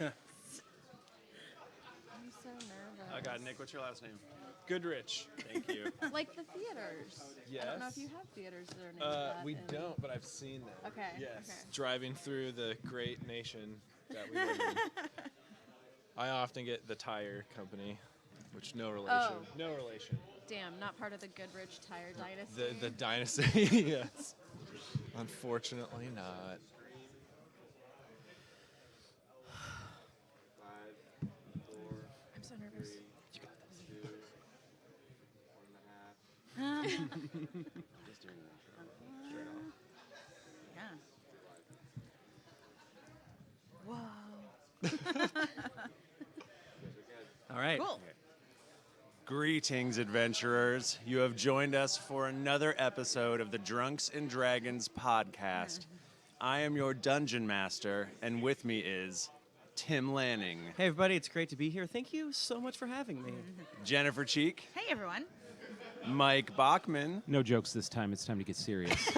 I'm so nervous. I got Nick. What's your last name? Goodrich. Thank you. Like the theaters. Yes. I don't know if you have theaters that are named that. We don't, but I've seen them. Okay. Yes. Okay. Driving through the great nation that we live in. I often get the tire company, which no relation. Oh. No relation. Damn, not part of the Goodrich Tire Dynasty. The dynasty, yes. Unfortunately not. 5, 4, I'm so nervous. 3, 2, 1.5. Just doing the intro. Straight off. Yeah. Whoa. All right. Cool. Greetings, adventurers. You have joined us for another episode of the Drunks and Dragons podcast. I am your dungeon master, and with me is Tim Lanning, Hey, everybody. It's great to be here. Thank you so much for having me. Jennifer Cheek, Hey, everyone. Mike Bachman, No jokes this time. It's time to get serious.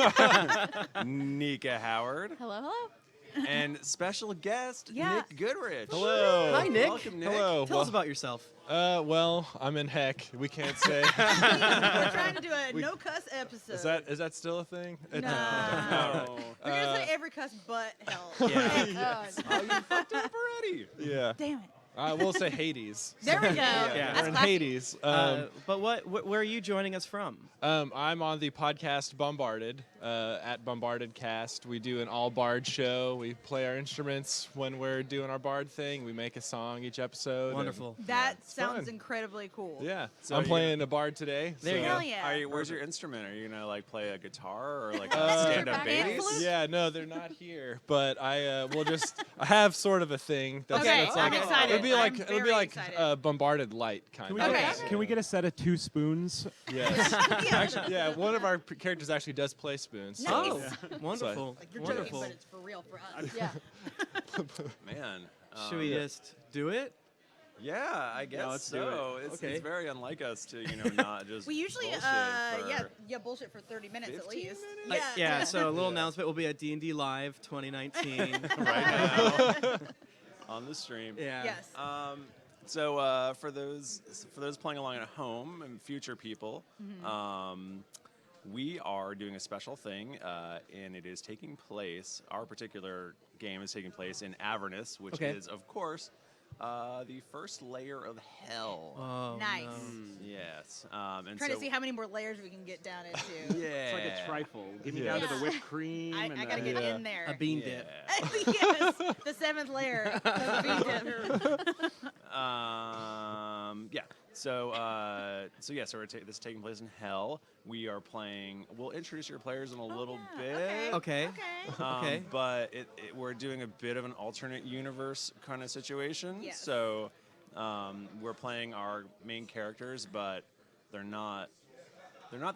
Nika Howard, Hello, hello. and special guest Yeah. Nick Goodrich. Hello. Hi, Nick. Welcome, Nick. Hello. Tell us about yourself. Well, I'm in heck. We can't say. We're trying to do a no-cuss episode. Is that still a thing? No. No. We're going to say every cuss but hell. Yeah. Oh, you fucked up already. Yeah. Damn it. We'll say Hades. There we go. Yeah. That's We're in classy. Hades. But where are you joining us from? I'm on the podcast Bombarded, at Bombarded Cast. We do an all-bard show. We play our instruments when we're doing our bard thing. We make a song each episode. Wonderful. That it's sounds fun. incredibly cool. Yeah. So I'm you- playing a bard today. There you so- go. Hell yeah. Where's your instrument? Are you gonna like play a guitar or like Uh, stand-up Back bass? flute? Yeah, no, they're not here. But I will just. I have sort of a thing. Okay, that's I'm like, excited. It'll be like I'm it'll be very like excited. Bombarded Light kind Can of. we, Okay. can we get a set of 2 spoons? Yes. Yeah. Actually, yeah. One of our characters actually does play spoons. so- Oh, wonderful. Like you're Wonderful. joking, but it's for real for us. Yeah. Man. Should we just do it? Yeah, I guess let's do so. it. It's Okay. very unlike us to, not just. We usually, bullshit for bullshit for 30 minutes at 15 least. minutes? Yeah, so a little announcement will be at D&D Live 2019. right now on the stream. Yeah. Yes. So for those playing along at home and future people, we are doing a special thing, and it is taking place. Our particular game is taking place in Avernus, which Okay. is, of course, the first layer of hell. Oh, Nice. no. Yes. And Trying so, to see how many more layers we can get down into. Yeah. It's like a trifle. Give me Yeah. down to the whipped cream. I and gotta the- get Yeah. in there. A bean dip. Yes, the 7th layer. of bean dip. Yeah. So this is taking place in Hell. We are playing. We'll introduce your players in a little bit. Okay. Okay. But we're doing a bit of an alternate universe kind of situation. Yes. So we're playing our main characters, but they're not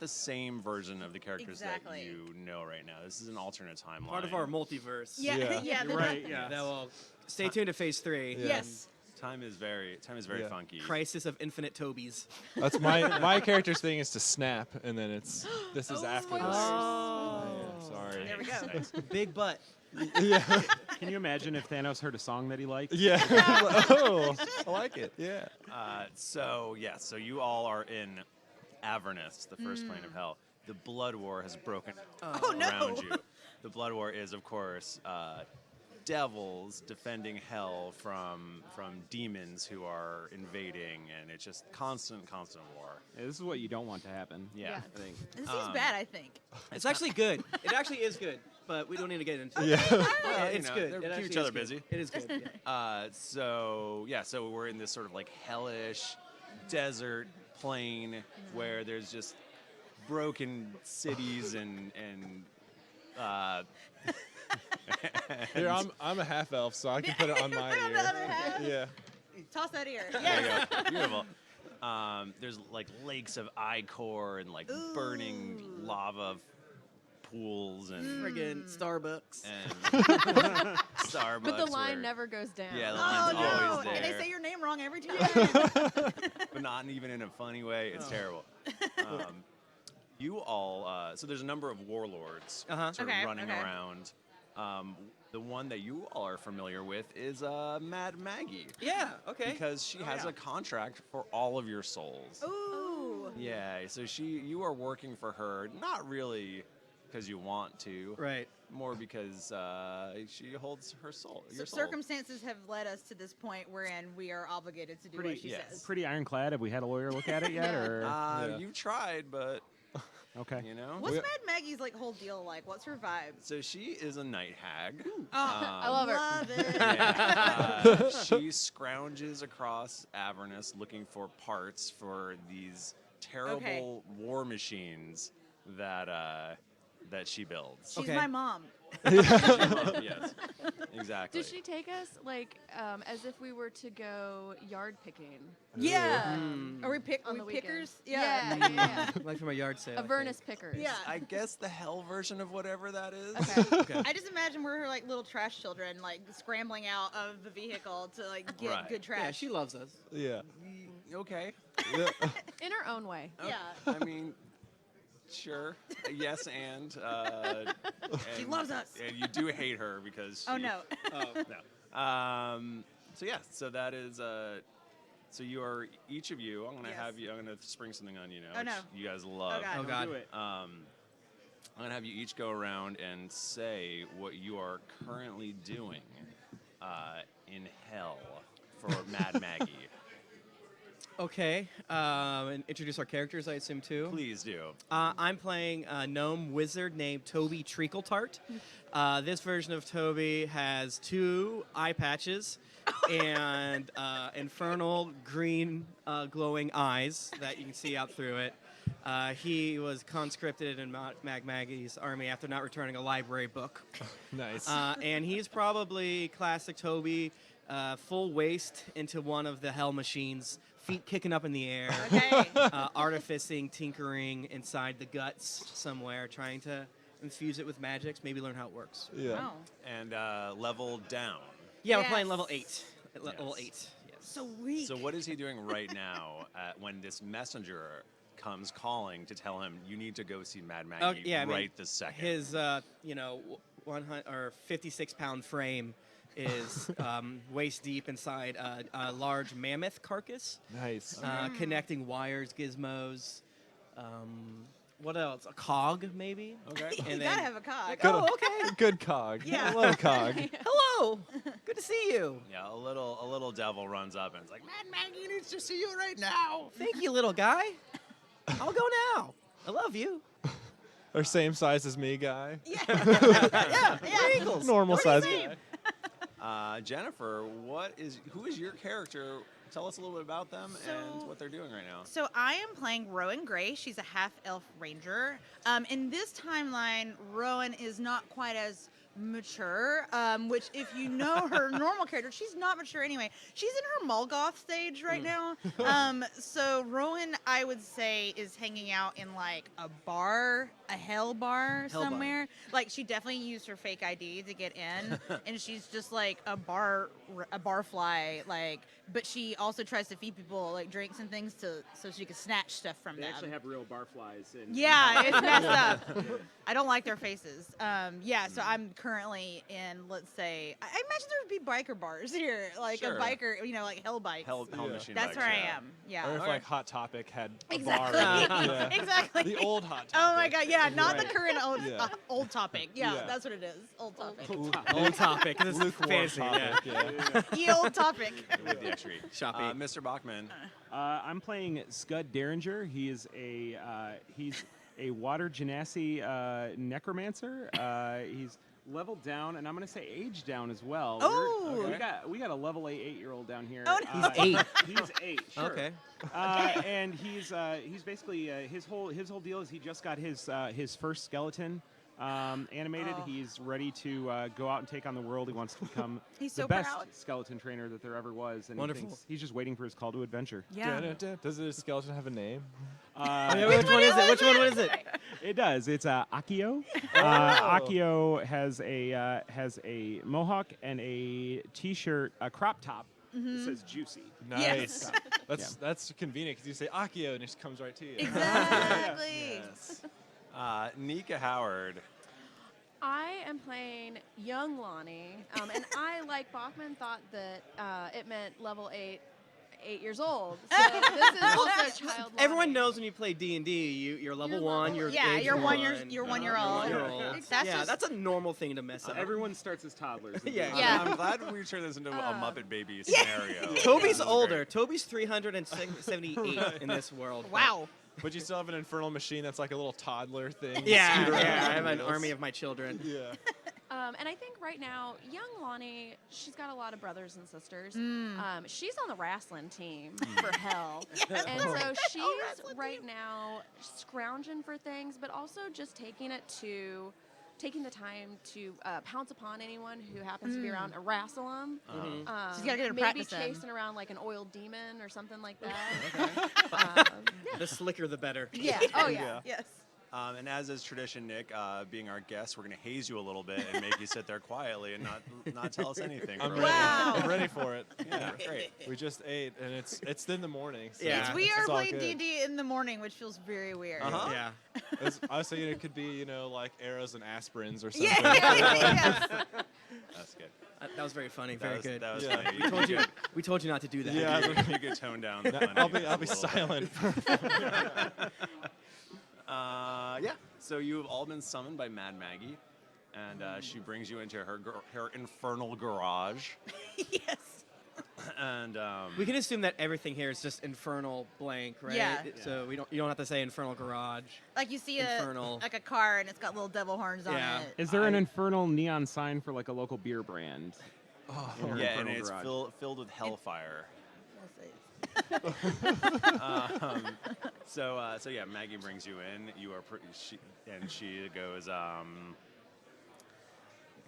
the same version of the characters Exactly. that you know right now. This is an alternate timeline. Part of our multiverse. Yeah, Yeah. yeah. You're right, yeah. That will stay tuned to phase 3. Yeah. Yes. Time is very Yeah. funky. Crisis of Infinite Tobies. That's my character's thing is to snap, and then this is after this. Oh. Yeah, sorry. There we go. Big butt. Yeah. Can you imagine if Thanos heard a song that he liked? Yeah. Oh, I like it. Yeah. So you all are in Avernus, the first plane of hell. The blood war has broken Oh, no. around you. The blood war is, of course, devils defending hell from demons who are invading, and it's just constant war. Yeah, this is what you don't want to happen. Yeah. I think. This is bad, I think. It's actually good. It actually is good, but we don't need to get into it. Yeah. Well, It's good. They It keep actually each other is good. busy. It is good. Yeah. So we're in this sort of like hellish desert plain where there's just broken cities and Here, I'm a half elf, so I can put it on my Put it on ear. the other half. Yeah. Toss that ear. there Yes. you go. Beautiful. There's like lakes of ichor and like burning lava pools and Friggin' Starbucks. Starbucks. But the line where- never goes down. Yeah, the Oh, line's no. always there. And they say your name wrong every time. But not even in a funny way. It's terrible. You all, so there's a number of warlords Uh-huh. sort of Okay, running okay. around. The one that you all are familiar with is Mad Maggie. Yeah. Okay. Because she has yeah. a contract for all of your souls. Ooh. Yeah, so you are working for her, not really because you want to, Right. more because she holds her soul, your soul. Circumstances have led us to this point wherein we are obligated to do what she yes. says. Pretty ironclad. Have we had a lawyer look at it yet? Yeah. Or Yeah. You tried, but okay. you know. What's Mad Maggie's like whole deal like? What's her vibe? So she is a night hag. I love her. Love it. Yeah. She scrounges across Avernus looking for parts for these terrible war machines that that she builds. She's Okay. my mom. Yes, exactly. Does she take us like as if we were to go yard picking? Yeah. Mm. Are we On the weekend. pickers? Yeah. Like from a yard sale. I think. Avernus pickers. Yeah. I guess the hell version of whatever that is. Okay. Okay. I just imagine we're her like little trash children, like scrambling out of the vehicle to like get Right. good trash. Yeah, she loves us. Yeah. Okay. In her own way. Yeah. I mean, sure. Yes, and She loves us. And you do hate her because. Oh she- no. No. So yeah. So that is. So you are each of you. I'm gonna Yes. have you. I'm gonna spring something on you now. Oh, which no. You guys love. God. Oh Don't God. do it. I'm gonna have you each go around and say what you are currently doing in hell for Mad Maggie. Okay. And introduce our characters, I assume too. Please do. I'm playing a gnome wizard named Toby Treacletart. This version of Toby has 2 eye patches and infernal green glowing eyes that you can see out through it. He was conscripted in Mag Maggie's army after not returning a library book. Nice. And he's probably classic Toby, full waist into one of the hell machines, feet kicking up in the air. Okay. Artificing, tinkering inside the guts somewhere, trying to infuse it with magics, maybe learn how it works. yeah. Oh. And level down. Yeah, we're Yes. playing level 8. Level Yes. 8. Yes. So weak. So what is he doing right now when this messenger comes calling to tell him you need to go see Mad Maggie I mean, right this second? His 100 or 56-pound frame is waist deep inside a large mammoth carcass, Nice. connecting wires, gizmos. What else? A cog, maybe. Okay. You and gotta then- have a cog. Good, Oh, okay. Good cog. Yeah. I love cog. Hello. Good to see you. Yeah, a little devil runs up and it's like, Mad Maggie needs to see you right now. Thank you, little guy. I'll go now. I love you. Or same size as me, guy. Yeah. We're equals. Normal What do you size mean? guy. Jennifer, who is your character? Tell us a little bit about them and So- what they're doing right now. So I am playing Rowan Grey. She's a half-elf ranger. In this timeline, Rowan is not quite as mature, which if you know her normal character, she's not mature anyway. She's in her Molgoth stage right now. So Rowan, I would say, is hanging out in like a bar, a hell bar Hell bar. somewhere. Like she definitely used her fake ID to get in, and she's just like a barfly, like. But she also tries to feed people like drinks and things so she can snatch stuff from They them. actually have real barflies. Yeah, it's messed up. I don't like their faces. Yeah, so I'm currently in, let's say, I imagine there would be biker bars here, like Sure. a biker, like Hell Bikes. Hell Yeah. machine. That's bikes, where yeah. I am. Yeah. Or if Okay. like Hot Topic had a Exactly. bar. in it. Yeah. Exactly. The old Hot Topic. Oh my god, yeah, not the Right. current Yeah. old topic. Yeah, Yeah. that's what it is. Old topic. Old topic. This is Lukewarm fancy. Yeah. topic. Yeah. The old topic. With the extra. Shopping. Mr. Bachman. I'm playing Scud Derringer. He is he's a water genasi necromancer. He's leveled down, and I'm going to say age down as well. Oh! We got a level 8-year-old down here. Oh, no. He's 8. He's 8. Sure. Okay. And he's basically his whole deal is he just got his first skeleton animated. Oh. He's ready to go out and take on the world. He wants to become He's the so best proud. skeleton trainer that there ever was. And Wonderful. He thinks he's just waiting for his call to adventure. Yeah. Does the skeleton have a name? Which one is it? Which one is it? It does. It's Akio. Akio has a mohawk and a t-shirt, a crop top that says "juicy." Nice. Yes. That's convenient because you say Akio and it just comes right to you. Exactly. Nika Howard. I am playing young Lonnie, and I, like Bachman, thought that it meant level 8 years old. So this is also child Lonnie. Everyone knows when you play D&D, you're level 1, you're Yeah, age you're 1. you're 1 year old. That's just- that's a normal thing to mess up. Everyone starts as toddlers. Yeah. Yeah. I'm glad we turned this into a Muppet Baby scenario. Toby's This is older. great. Toby's 378 in this world. Wow. But you still have an infernal machine that's like a little toddler thing. Yeah, Scoot around yeah. I on have an wheels. army of my children. Yeah. And I think right now, young Lonnie, she's got a lot of brothers and sisters. She's on the wrestling team for hell. And so she's right now scrounging for things, but also just taking the time to pounce upon anyone who happens to be around and wrestle them. She's gotta get her maybe practice in. chasing around like an oiled demon or something like that. The slicker, the better. Yeah. Oh yeah. Yes. And as is tradition, Nick, being our guest, we're going to haze you a little bit and make you sit there quietly and not tell us anything. I'm for a ready. while. Wow. I'm ready for it. Yeah, great. We just ate, and it's in the morning. So Yeah. We are it's all playing good. D&D in the morning, which feels very weird. Uh-huh. Yeah. I was thinking it could be, like arrows and aspirins or something. Yes. That's good. That was very funny. That Very was, good. That was Yeah. funny. We told you not to do that. Yeah. You could tone down. The funny I'll be a little bit. silent. Yeah. So you have all been summoned by Mad Maggie, and she brings you into her infernal garage. Yes. And We can assume that everything here is just infernal blank, right? Yeah. So you don't have to say infernal garage. Like you see Infernal. a car and it's got little devil horns on Yeah. it. Is there an infernal neon sign for like a local beer brand? In her yeah, and infernal it's garage? filled with hellfire. Let's see. So yeah, Maggie brings you in. You are she goes,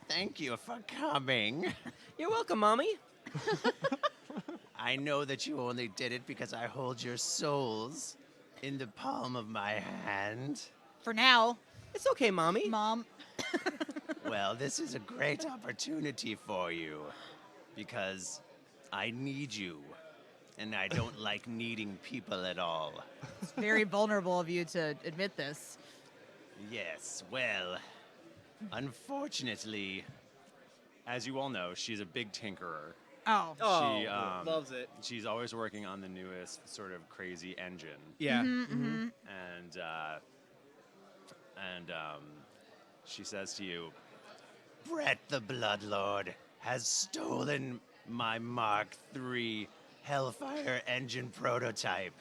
thank you for coming. You're welcome, Mommy. I know that you only did it because I hold your souls in the palm of my hand. For now, It's okay, Mommy. Mom. Well, this is a great opportunity for you because I need you, and I don't like needing people at all. It's very vulnerable of you to admit this. Yes, well, unfortunately, as you all know, she's a big tinkerer. Oh. Oh, She, loves it. She's always working on the newest sort of crazy engine. Yeah. Mm-hmm. And she says to you, Brett the Bloodlord has stolen my Mark III Hellfire engine prototype.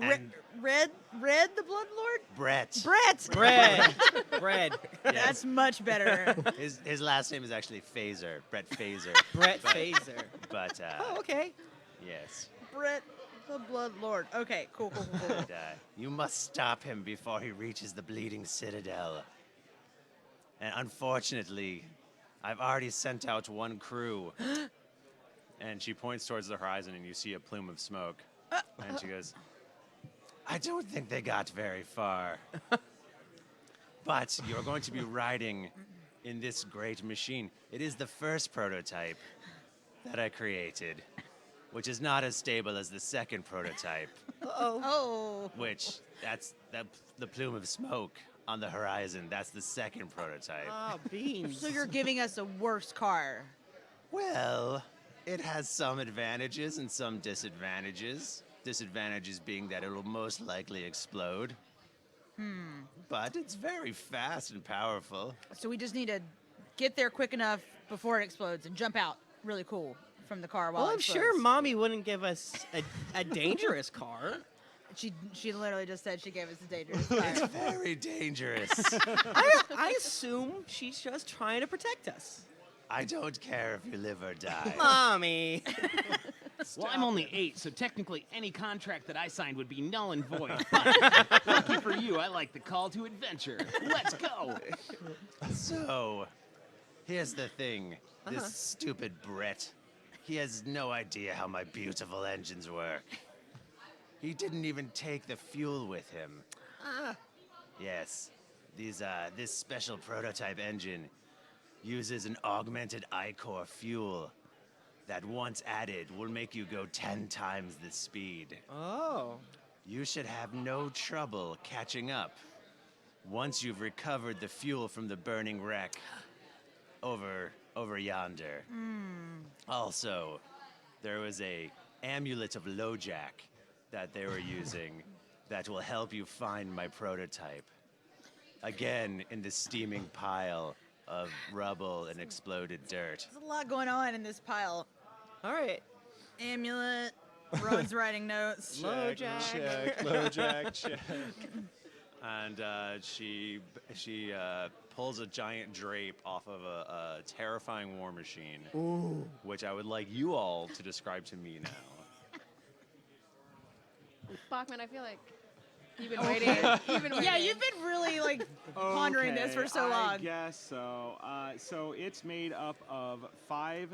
And Red the Blood Lord? Brett. Brett. Bread. That's much better. His last name is actually Phaser. Brett Phaser. Brett Phaser. But, Oh, okay. yes. Brett the Blood Lord. Okay, cool. And, you must stop him before he reaches the Bleeding Citadel. And unfortunately, I've already sent out one crew. And she points towards the horizon, and you see a plume of smoke. And she goes, I don't think they got very far. But you're going to be riding in this great machine. It is the first prototype that I created, which is not as stable as the second prototype, Oh. which that's the plume of smoke on the horizon. That's the second prototype. Oh, beans. So you're giving us a worse car. Well, it has some advantages and some disadvantages. Disadvantages being that it'll most likely explode. But it's very fast and powerful. So we just need to get there quick enough before it explodes and jump out really cool from the car while Well, it I'm explodes. sure Mommy wouldn't give us a dangerous car. She literally just said she gave us a dangerous car. Very dangerous. I assume she's just trying to protect us. I don't care if you live or die. Mommy. Well, I'm only 8, so technically any contract that I signed would be null and void. But lucky for you, I like the call to adventure. Let's go. So, here's the thing. This stupid Brett, he has no idea how my beautiful engines work. He didn't even take the fuel with him. Yes, this special prototype engine uses an augmented ichor fuel that once added will make you go 10 times the speed. Oh. You should have no trouble catching up. once you've recovered the fuel from the burning wreck over yonder. Also, there was a amulet of LoJack that they were using that will help you find my prototype. Again, in the steaming pile of rubble and exploded dirt. There's a lot going on in this pile. All right. Amulet. Rowan's writing notes. LoJack. Check. LoJack. Check. And she pulls a giant drape off of a terrifying war machine, which I would like you all to describe to me now. Bachman, I feel like you've been waiting. You've been waiting. Yeah, you've been really like pondering this for so I long. guess so. So it's made up of five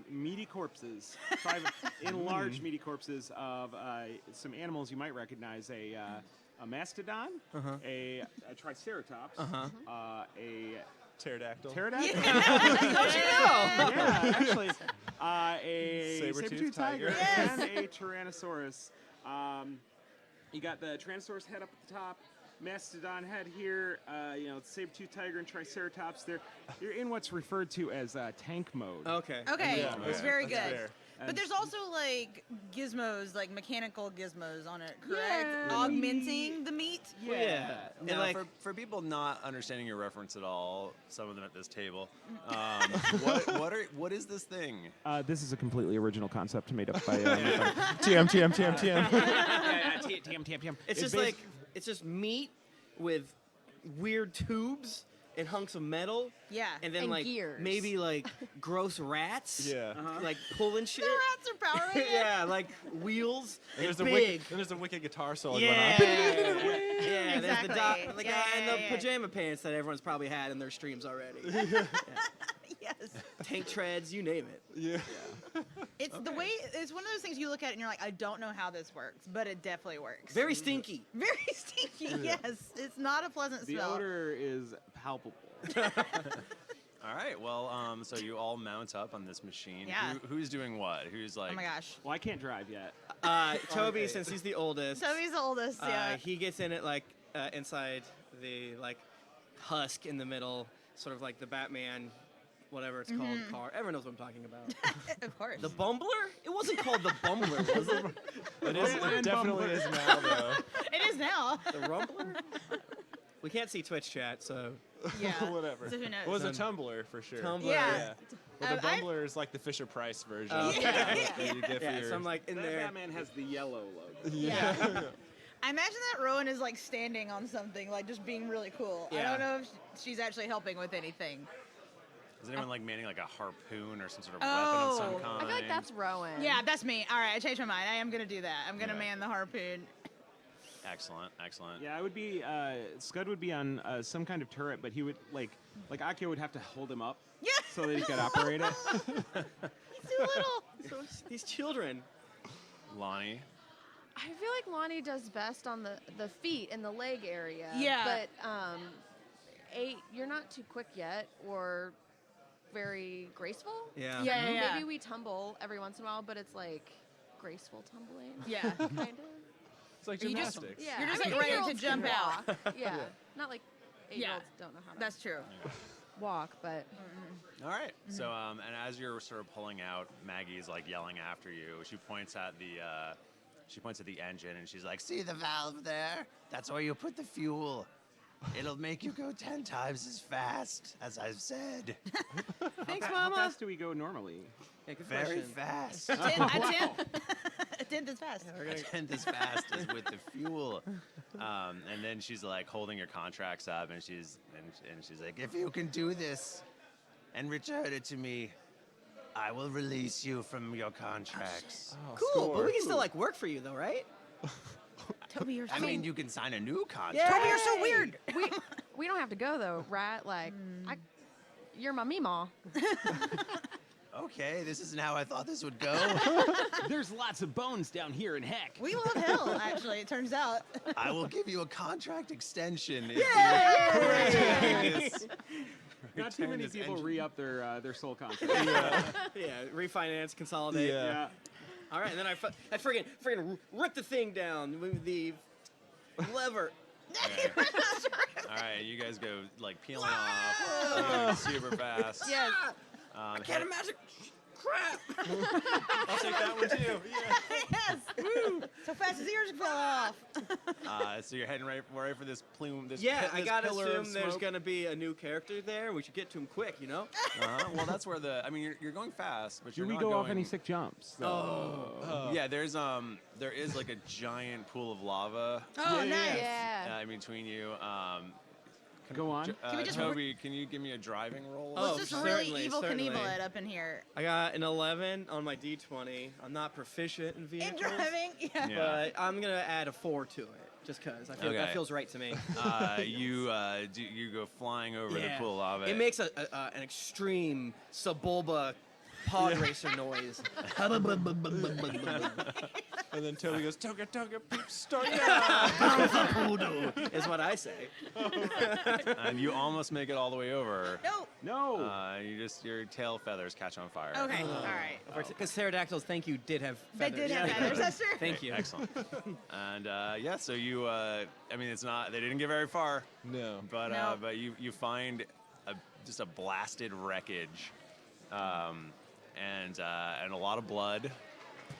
meaty corpses, five enlarged meaty corpses of some animals you might recognize: a mastodon, a triceratops, a Pterodactyl. pterodactyl. Don't you know? Yeah, actually, a Saber-toothed saber-toothed tiger, Yes. and a tyrannosaurus. You got the tyrannosaurus head up at the top, mastodon head here. Saber-toothed tiger and triceratops. You're in what's referred to as tank mode. Okay. Okay, Yeah, it's yeah, very that's good. fair. But And- there's also like gizmos, like mechanical gizmos on it, correct? Yeah. Augmenting the meat. Yeah. And Now, like, for people not understanding your reference at all, some of them at this table, what is this thing? This is a completely original concept made up by TM. TM. it's just like it's just meat with weird tubes and hunks of metal. Yeah. And then And like gears. maybe like gross rats. Yeah. Like pulling shit. The rats are powering it. Yeah, like wheels. And and there's big. a wicked guitar solo Yeah. going on. Yeah, there's the, Exactly. the Yeah, guy in yeah, the yeah. pajama pants that everyone's probably had in their streams already. Yes. Tank treads, you name it. Yeah. It's the way. It's one of those things you look at it and you're like, I don't know how this works, but it definitely works. Very stinky. Very stinky. Yes, it's not a pleasant The smell. odor is palpable. All right, well, so you all mount up on this machine. Yeah. Who's doing what? Who's like? Oh my gosh. Well, I can't drive yet. Toby, since he's the oldest, Toby's the oldest. Yeah. he gets in it like inside the like husk in the middle, sort of like the Batman, whatever it's called, car. Everyone knows what I'm talking about. Of course. The Bumbler? It wasn't called the Bumbler, was it? It definitely is now, though. It is now. The Rumbler? We can't see Twitch chat, so Yeah. Whatever. So who knows? It was a Tumblr for sure. Tumblr. Yeah. But the I- Bumbler is like the Fisher Price version. Oh, okay. that you get for Yeah, your. so I'm like in That there. Batman has the yellow logo. Yeah. I imagine that Rowan is like standing on something, like just being really cool. I Yeah. don't know if she's actually helping with anything. Is anyone like manning like a harpoon or some sort of Oh. weapon of some I kind? feel like that's Rowan. Yeah, that's me. All right, I changed my mind. I am gonna do that. I'm gonna Yeah. man the harpoon. Excellent. Yeah, I would be. Scud would be on some kind of turret, but he would like Akio would have to hold him up Yeah. so that he could operate it. He's too little. So these children. Lonnie. I feel like Lonnie does best on the feet and the leg area. Yeah. But you're not too quick yet or very graceful. Yeah. Yeah, yeah. Maybe we tumble every once in a while, but it's like graceful tumbling. Yeah. Kind of. It's like You just- gymnastics. Yeah. You're just, I mean, like, ready to 8-year-olds can jump out. walk. Yeah. Not like 8-year-olds don't know how to That's true. walk, but All right. So, and as you're sort of pulling out, Maggie's like yelling after you. She points at the engine and she's like, "See the valve there? That's where you put the fuel. It'll make you go 10 times as fast, as I've said. Thanks, How Mama. fast do we go normally? Yeah, good Very question. fast. A tenth is fast. We're gonna- 10th as fast as with the fuel." And then she's like holding your contracts up, and she's like, "If you can do this and return it to me, I will release you from your contracts." Oh, Cool, score. but we can still like work for you though, right? Toby, you're I so mean, you can sign a new contract. Yeah. Toby, you're so weird. we don't have to go though, right? Like, you're my meemaw. Okay, this isn't how I thought this would go. There's lots of bones down here in heck. We love hell, actually, it turns out. I will give you a contract extension. If Not too many people re-up their soul contract. Yeah, refinance, consolidate. Yeah. All right, and then I freaking rip the thing down with the lever. Okay. All right, you guys go like peeling off. You go super fast. Yes. Head- imagine. Crap. I'll take that one too. Yeah. Yes. Woo. So fast his ears fell off. So you're heading right for this plume. This Yeah, I this gotta pillar of assume there's smoke. gonna be a new character there. We should get to him quick, you know? Well, that's where the. I mean, you're going fast, but Do you're we not go going. off any sick jumps? Yeah, there is like a giant pool of lava Oh, nice. Yeah. in between you. Go on. Can we just Toby, can you give me a driving roll? Oh, Let's just really certainly, evil certainly. Knievel it up in here. I got an 11 on my D20. I'm not proficient in In vehicles. driving, yeah. Yeah. But I'm gonna add a 4 to it, just cause I feel Okay. that feels right to me. You go flying over the pool of lava. It makes an extreme Sebulba pod racer noise. And then Toby goes, Toga, Toga, peep, start. is what I say. and you almost make it all the way over. No. No. Your tail feathers catch on fire. Okay. All right. Because pterodactyls, thank you, did have They feathers. did have feathers. That's true. Thank you. Excellent. And so you, I mean, it's not. They didn't get very far, No. but No. but you find just a blasted wreckage, and a lot of blood,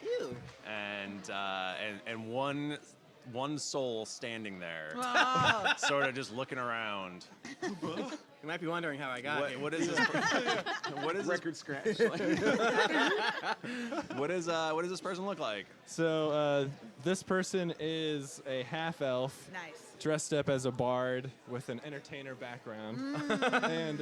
Ew. and one soul standing there, Oh. sort of just looking around. You might be wondering how I got here. What is this? What is this? Record scratch. What does this person look like? So this person is a half elf. Nice. Dressed up as a bard with an entertainer background. And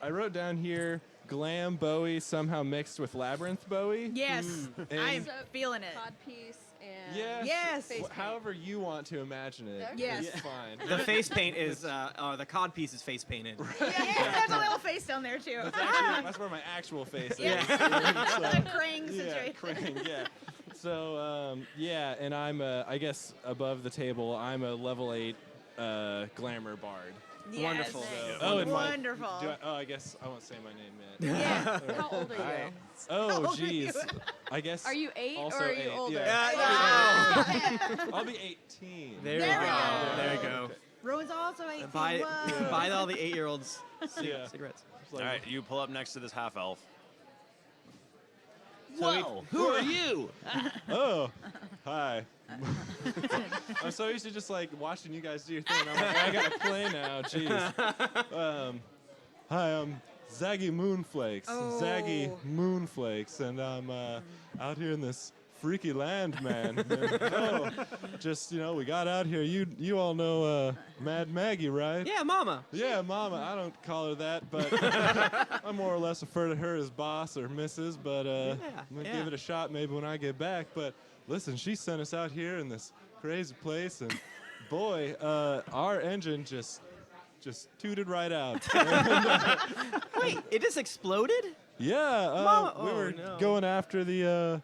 I wrote down here glam Bowie somehow mixed with labyrinth Bowie. Yes. And- I'm feeling it. Codpiece and Yeah. Yes. Face paint. However you want to imagine it. Okay. Yes. It's fine. The face paint is, the cod piece is face painted. Yeah, there's a little face down there too. That's where my actual face Yeah. is. The Krang Yeah, situation. Krang, yeah. So, and I'm, I guess, above the table, I'm a level 8 glamour bard. Yes. Wonderful. Oh, and my- Wonderful. I guess I won't say my name yet. Yeah. How old are you? Oh, old are you? geez. I guess. Are you 8 also or are you 8, older? Yeah. I'll be 18. There we There we go. go. There you go. Rowan's also 18. Buy, Whoa. buy all the 8-year-olds Yeah. cigarettes. All right, you pull up next to this half elf. Whoa. Who are you? Oh, hi. I'm so used to just like watching you guys do your thing. I'm like, I gotta play now. Jeez. Hi, I'm Zaggy Moonflakes. Oh. Zaggy Moonflakes, and I'm out here in this freaky land, man. And, we got out here. You all know Mad Maggie, right? Yeah, mama. Yeah, Mama. I don't call her that, but I more or less refer to her as boss or Mrs. But I'm gonna give it a shot maybe when I get back. But listen, she sent us out here in this crazy place, and boy, our engine just tooted right out. Wait, it just exploded? Yeah, Mama- we oh, were no. going after the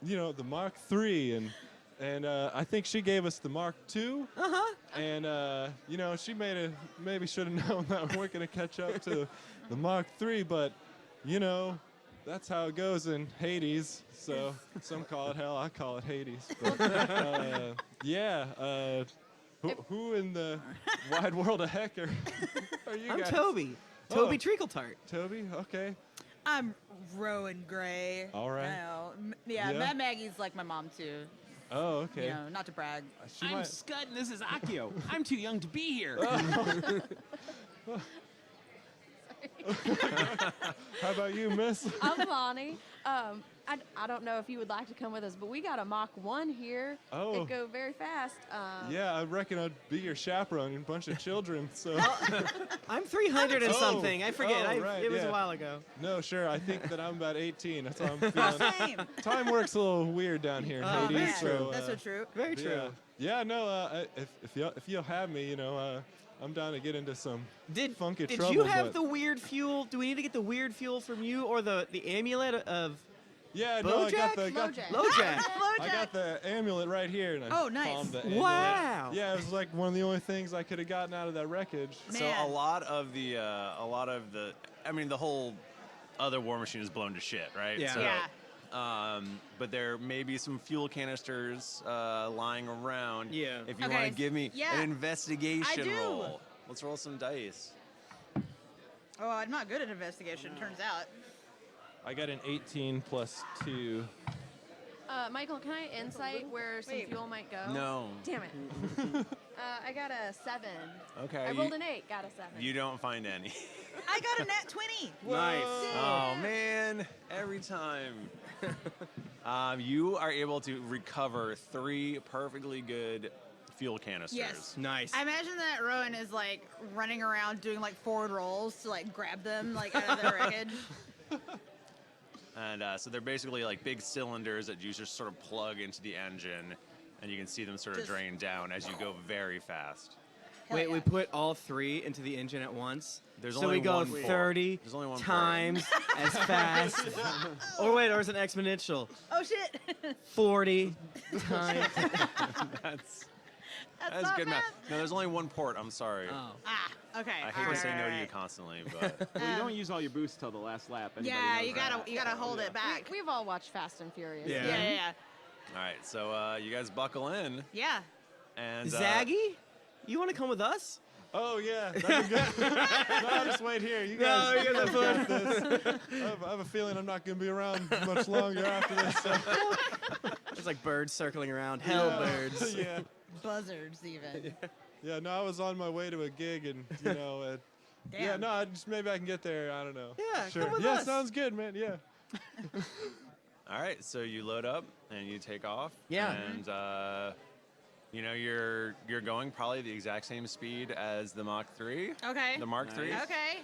the Mark III, and I think she gave us the Mark II. And she maybe should have known that we weren't going to catch up to the Mark III, but that's how it goes in Hades. So some call it hell, I call it Hades. But, who in the wide world of heck are you I'm guys? Toby. Oh. Toby Treacletart. Toby, okay. I'm Rowan Grey. All right. I know. Yeah, Yeah. Mad Maggie's like my mom too. Oh, okay. You know, not to brag. She I'm might- Scud and this is Akio. I'm too young to be here. How about you, miss? I'm Lonnie. I don't know if you would like to come with us, but we got a Mach 1 here. Oh. It go very fast. Yeah, I reckon I'd be your chaperone and a bunch of children. So I'm 300 and Oh. something. I forget. Oh, right, it was yeah. a while ago. no, sure. I think that I'm about 18. That's how I'm feeling. Same. Time works a little weird down here in Oh, Hades. very so, true. That's so true. Very but true. Yeah, no. If you'll have me, I'm down to get into some Did funky did trouble. you have but- the weird fuel? Do we need to get the weird fuel from you or the amulet of Yeah, no, I got Bojack? the. Flowjack. LoJack? I got the amulet right here, and I Oh, nice. palmed the amulet. Wow. Yeah, it was like one of the only things I could have gotten out of that wreckage. So Man. a lot of the, I mean, the whole other war machine is blown to shit, right? Yeah. So Yeah. but there may be some fuel canisters lying around. Yeah. If you Okay, want to give me yeah, an investigation I do. roll, let's roll some dice. Oh, I'm not good at investigation, turns out. I got an 18 plus 2. Michael, can I insight where some Wait. fuel might go? No. Damn it. I got a 7. Okay. I rolled an 8, got a 7. You don't find any. I got a nat 20. Nice. Oh man, every time. You are able to recover 3 perfectly good fuel canisters. Yes. Nice. I imagine that Rowan is like running around doing like forward rolls to like grab them like out of the wreckage. And so they're basically like big cylinders that you just sort of plug into the engine, and you can see them sort of Just- drain down as you go very fast. Hell Wait, yeah. we put all 3 into the engine at once? There's so only we go one port. 30 There's only one port. times as fast. Or wait, or is it exponential? Oh shit. 40 times. That's That's not good bad. math. No, there's only one port. I'm sorry. Oh. Ah, okay. I hate to say no to you alright. constantly, but Well, you don't use all your boost till the last lap. Anybody Yeah, knows you that. gotta hold it back. We've all watched Fast and Furious. Yeah. Yeah. all right. So you guys buckle in, Yeah. and Zaggy? You want to come with us? Oh yeah, that'd be good. No, I'll just wait here. You No, guys, you're the got this. I have a feeling I'm not gonna be around much longer after this. So. There's like birds circling around. Hell birds. Yeah. Buzzards even. Yeah. No, I was on my way to a gig, and you know, yeah. Damn. No, maybe I can get there. I don't know. Yeah, Sure. come with yeah, us. sounds good, man. Yeah. all right. So you load up and you take off. Yeah. And you know you're going probably the exact same speed as the Mach 3. Okay. The Mark 3. Nice. Okay.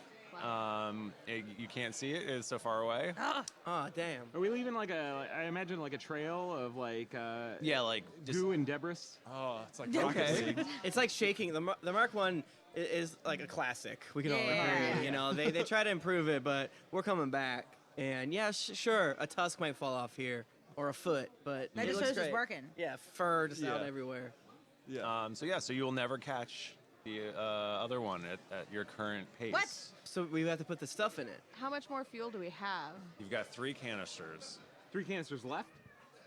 You can't see it. It's so far away. Oh, Oh, damn. Are we leaving I imagine like a trail of like Yeah, like just goo and debris? Oh, it's like Okay. Rocket League. It's like shaking. The Mark 1 is like a classic. We can all Yeah. agree. You know, they try to improve it, but we're coming back. And yeah, sure, a tusk might fall off here or a foot, but that it just looks shows it's great. working. Yeah, fur just out Yeah. everywhere. Yeah. So you will never catch the other one at your current pace. What? So we have to put the stuff in it. How much more fuel do we have? You've got 3 canisters 3 canisters left.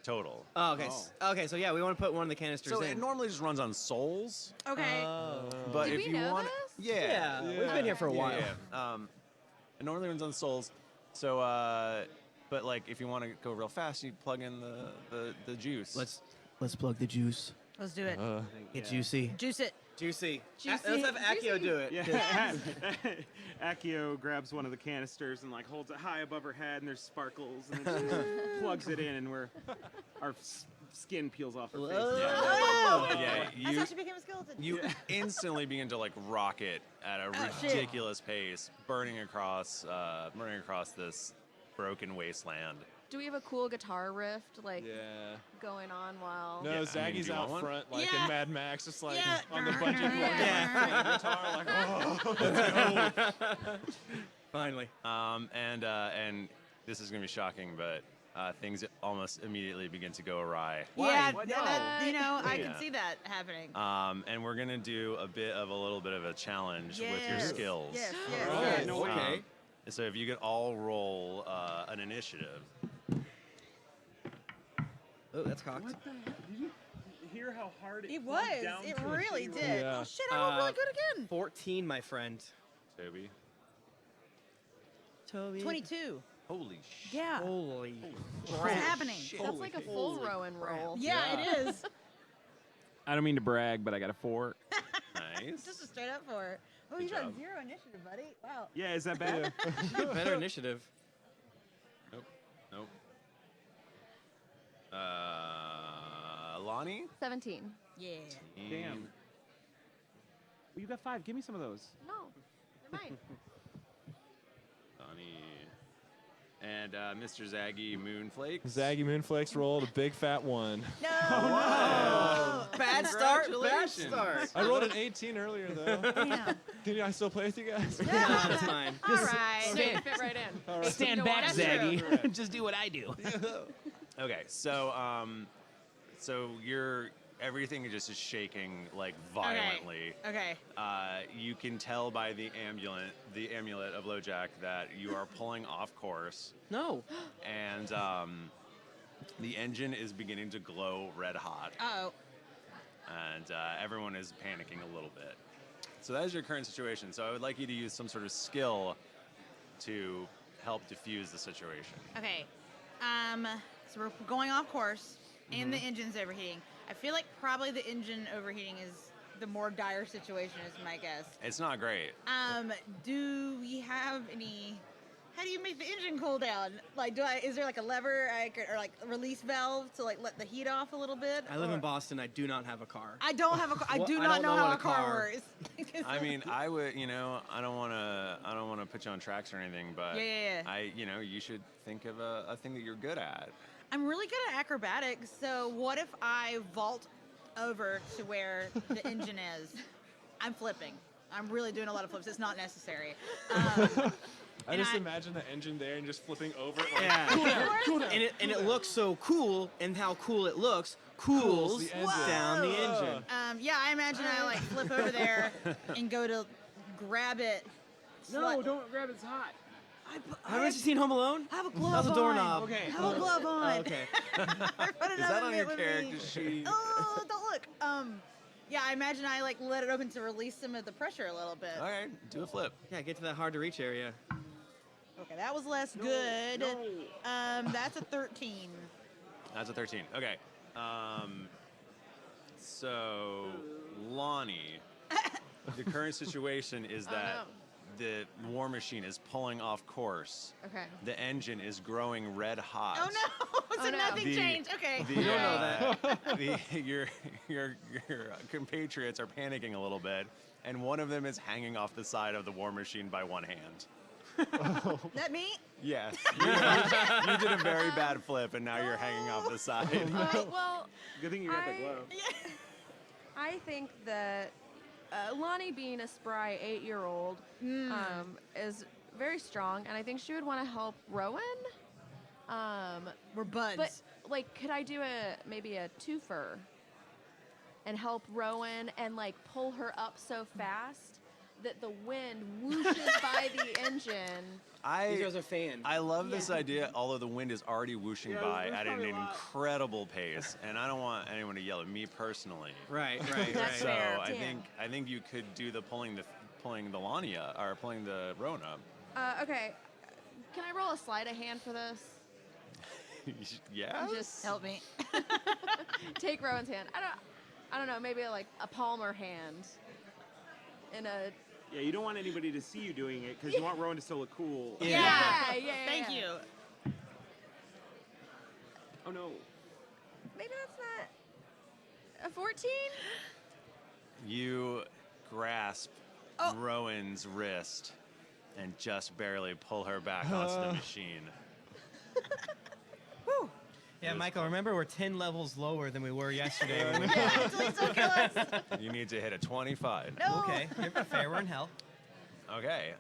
total. Oh, okay. Oh. Okay, so yeah, we want to put one of the canisters So in. it normally just runs on souls. Okay. But Did if we you know want, this? yeah, We've been here for a while. yeah. It normally runs on souls. So, but like if you want to go real fast, you plug in the juice. Let's plug the juice. Let's do it. Get juicy. Juice it. Juicy. Juicy. Let's have Akio Juicy. do it. Yeah. Akio grabs one of the canisters and like holds it high above her head, and there's sparkles, and then she plugs it in, and our skin peels off her face. Oh! yeah, That's you how she became a skeleton. you instantly begin to like rocket at a shit. ridiculous pace, burning across this broken wasteland. Do we have a cool guitar riff like Yeah. going on while? No, Yeah, I mean, Zaggy's do you out want one? front, like Yeah. in Mad Max, just like Yeah. on the bungee cord. Yeah. Guitar, like, oh, let's go. Finally. And this is gonna be shocking, but things almost immediately begin to go awry. Yeah, What? you know, I Yeah. can see that happening. And we're gonna do a little bit of a challenge with your Yes. skills. Yes, All yes, right. yes. No way. Okay. So if you could all roll an initiative. Oh, that's cocked. What the heck? Did you hear how hard it It plugged was. down It to a really zero? did. Yeah. Oh shit, I rolled really good again. 14, my friend. Toby. Toby. 22. Holy shit. Yeah. Holy. What's happening? That's like a full Rowan roll. Yeah, it is. I don't mean to brag, but I got a 4. Nice. Just a straight up for. Oh, Good you got job. 0 initiative, buddy. Wow. Yeah, is that bad? Better initiative. Nope. Lonnie? 17. Yeah. Damn. Well, you got 5. Give me some of those. No, they're mine. Lonnie. And Mr. Zaggy Moonflakes. Zaggy Moonflakes rolled a big fat 1. No. Bad start. Bad Congratulations. start. I rolled an 18 earlier though. Damn. Can I still play with you guys? No, that's fine. All right. Hey, fit right in. All right. Stand back, Zaggy. Just do what I do. Okay, so everything just is shaking like violently. Okay. You can tell by the amulet of LoJack that you are pulling off course, No. and The engine is beginning to glow red hot, Uh-oh. and everyone is panicking a little bit. So that is your current situation. So I would like you to use some sort of skill to help diffuse the situation. Okay. So we're going off course, and the engine's overheating. I feel like probably the engine overheating is the more dire situation, is my guess. It's not great. Do we have any? How do you make the engine cool down? Like, is there like a lever or like a release valve to like let the heat off a little bit? I live Or- in Boston. I do not have a car. I don't have a car. I Well, do I not don't know know how what a a car car- works. I mean, I would, I don't want to put you on tracks or anything, but Yeah. you should think of a thing that you're good at. I'm really good at acrobatics, so what if I vault over to where the engine is? I'm flipping. I'm really doing a lot of flips. It's not necessary. I And just I- imagine the engine there and just flipping over. Like, Yeah. cool down. And it looks so cool, and how cool it looks cools the engine. down the engine. Yeah, I imagine I like flip over there and go to grab it. No, don't grab it. It's hot. Haven't you seen Home Alone? I have a glove That was a on. doorknob. Okay. I have a glove on. Okay. I put Is another that on your bit with me. character sheet? Oh, don't look. Yeah, I imagine I like let it open to release some of the pressure a little bit. All right, do a flip. Yeah, get to that hard to reach area. Okay, that was less good. That's a 13. That's a 13. Okay. So, Lonnie, the current situation is that the war machine is pulling off course. Okay. The engine is growing red hot. Oh no! It's Oh, a no. nothing The- change. Okay. The, don't know that. Your compatriots are panicking a little bit, and one of them is hanging off the side of the war machine by one hand. That me? Yes. You did a very bad flip, and now you're hanging off the side. Well, Good thing you got the I- glove. I think that Lonnie, being a spry 8-year-old, is very strong, and I think she would want to help Rowan. We're buds. But like, could I do maybe a twofer and help Rowan and like pull her up so fast that the wind whooshes by the engine? These guys are fans. I love this Yeah. idea, although the wind is already whooshing Yeah, by there's at an probably a lot. incredible pace, and I don't want anyone to yell at me personally. Right. That's So fair. I think you could do the pulling the Lonnie up, or pulling the Rowan up. Okay, can I roll a sleight of hand for this? Yeah. Just Help me. take Rowan's hand. I don't know, maybe like a palmer hand in a. Yeah, you don't want anybody to see you doing it because you want Rowan to still look cool. Yeah. Thank you. Oh no. Maybe that's not a 14. You grasp Oh. Rowan's wrist and just barely pull her back onto the machine. Yeah, Michael, remember we're 10 levels lower than we were yesterday. when we- Yeah, please don't kill us. You need to hit a 25. No. Okay, you're fair, we're in hell. Okay.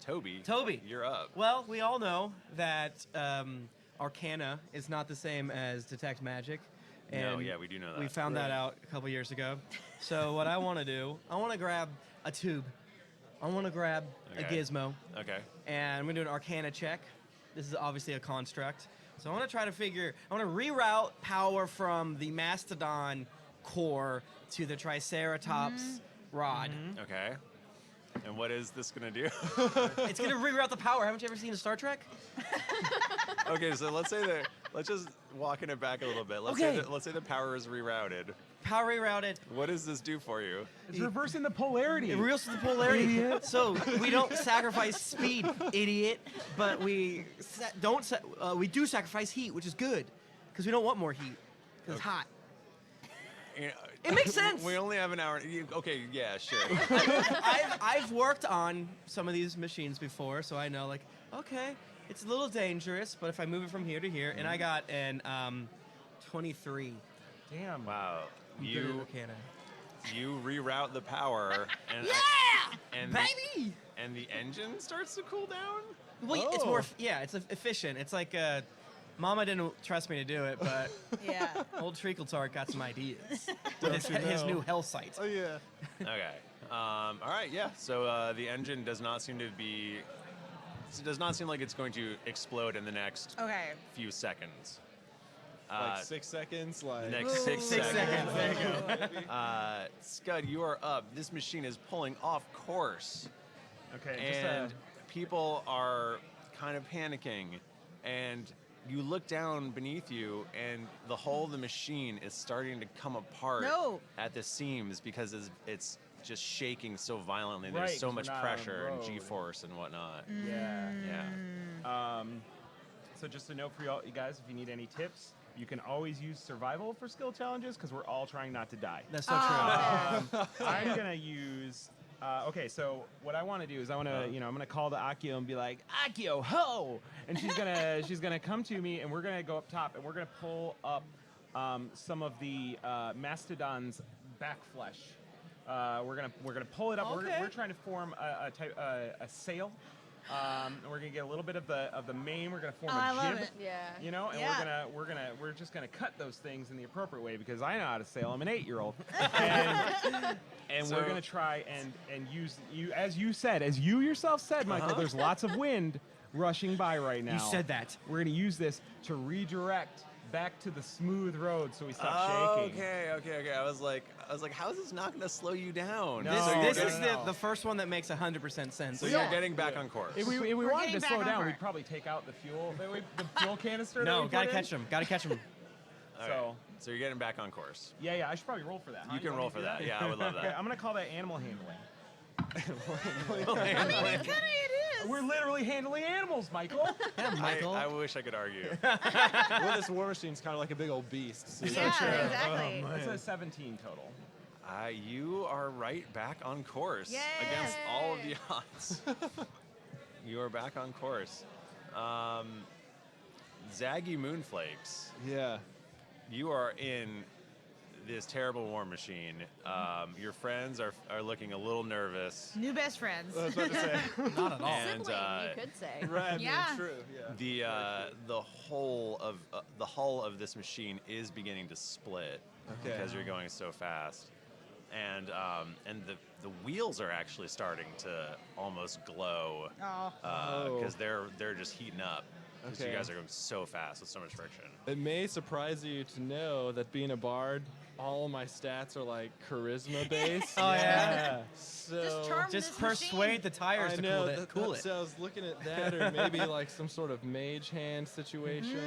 Toby. Toby. You're up. Well, we all know that Arcana is not the same as Detect Magic. No, and yeah, we do know that. We found that out a couple years ago. So what I want to do, I want to grab a tube. I want to grab a Okay. gizmo. Okay. And I'm going to do an Arcana check. This is obviously a construct. So I want to try to I want to reroute power from the Mastodon core to the Triceratops rod. Okay. And what is this gonna do? It's going to reroute the power. Haven't you ever seen a Star Trek? Okay, so let's just walking it back a little bit. Okay. Let's say the power is rerouted. Power rerouted. What does this do for you? It's reversing the polarity. It reels to the polarity. So we don't sacrifice speed, idiot. But we we do sacrifice heat, which is good, because we don't want more heat. Because it's hot. You know, It makes sense. We only have an hour. Okay, yeah, sure. I've worked on some of these machines before, so I know, like, okay, it's a little dangerous, but if I move it from here to here, and I got an 23. Damn. Wow. I'm good at You Arcana. you reroute the power and and Baby! and the engine starts to cool down. Well, it's more, it's efficient. It's like, Mama didn't trust me to do it, but Yeah. old Treacle Tart got some ideas. Don't With you his know? new hell site. Oh yeah. Okay. All right. Yeah. So the engine does not seem like it's going to explode in the next Okay. few seconds. Like 6 seconds. Like The next 6 6 seconds. seconds. There you go. Scud, you are up. This machine is pulling off course, Okay. and people are kind of panicking. And you look down beneath you, and the whole of the machine is starting to come apart No. at the seams because it's just shaking so violently. Right, There's so 'cause much we're not on the pressure and road. G-force and whatnot. Yeah. Yeah. So just a note for you guys, if you need any tips, you can always use survival for skill challenges because we're all trying not to die. That's so true. I'm gonna use. Okay, so what I want to do is I'm gonna call to Akio and be like, Akio, ho! And she's gonna come to me, and we're gonna go up top, and we're gonna pull up some of the mastodon's back flesh. We're gonna pull it up. Okay. We're trying to form a sail. And we're gonna get a little bit of the mane. We're gonna form I a love jib. it. Yeah. You know, and Yeah. we're just gonna cut those things in the appropriate way because I know how to sail. I'm an 8-year-old, and So- we're gonna try and use as you yourself said, Michael. There's lots of wind rushing by right now. You said that. We're gonna use this to redirect back to the smooth road so we stop shaking. Okay. I was like, how is this not going to slow you down? No, This no, is no. the first one that makes 100% sense. So you're getting back on course. If we We're wanted getting to slow back on down, track. we'd probably take out the fuel canister. that No, we gotta put in. catch him. Gotta catch him. All So right. So you're getting back on course. yeah, I should probably roll for that. huh? You can want roll me to for do that. Yeah, I would love Okay, that. I'm gonna call that animal handling. I mean, it is. We're literally handling animals, Michael. Yeah, Michael. I wish I could argue. well, this war machine's kind of like a big old beast. So Yeah, exactly. It's a 17 total. You are right back on course Yay! against all of the odds. You are back on course. Zaggy Moonflakes, yeah. you are in this terrible war machine. Your friends are looking a little nervous. New best friends. I was about to say. Not at all. And Sibling, you could say. Right. I mean, Yeah. true. Yeah. the hull of this machine is beginning to split Okay. because you're going so fast, and the wheels are actually starting to almost glow Oh. because they're just heating up because you Okay. guys are going so fast with so much friction. It may surprise you to know that being a bard, all of my stats are like charisma based. Oh, yeah. So Just charm Just this persuade machine. the tires I to know cool it. So I was looking at that, or maybe like some sort of mage hand situation.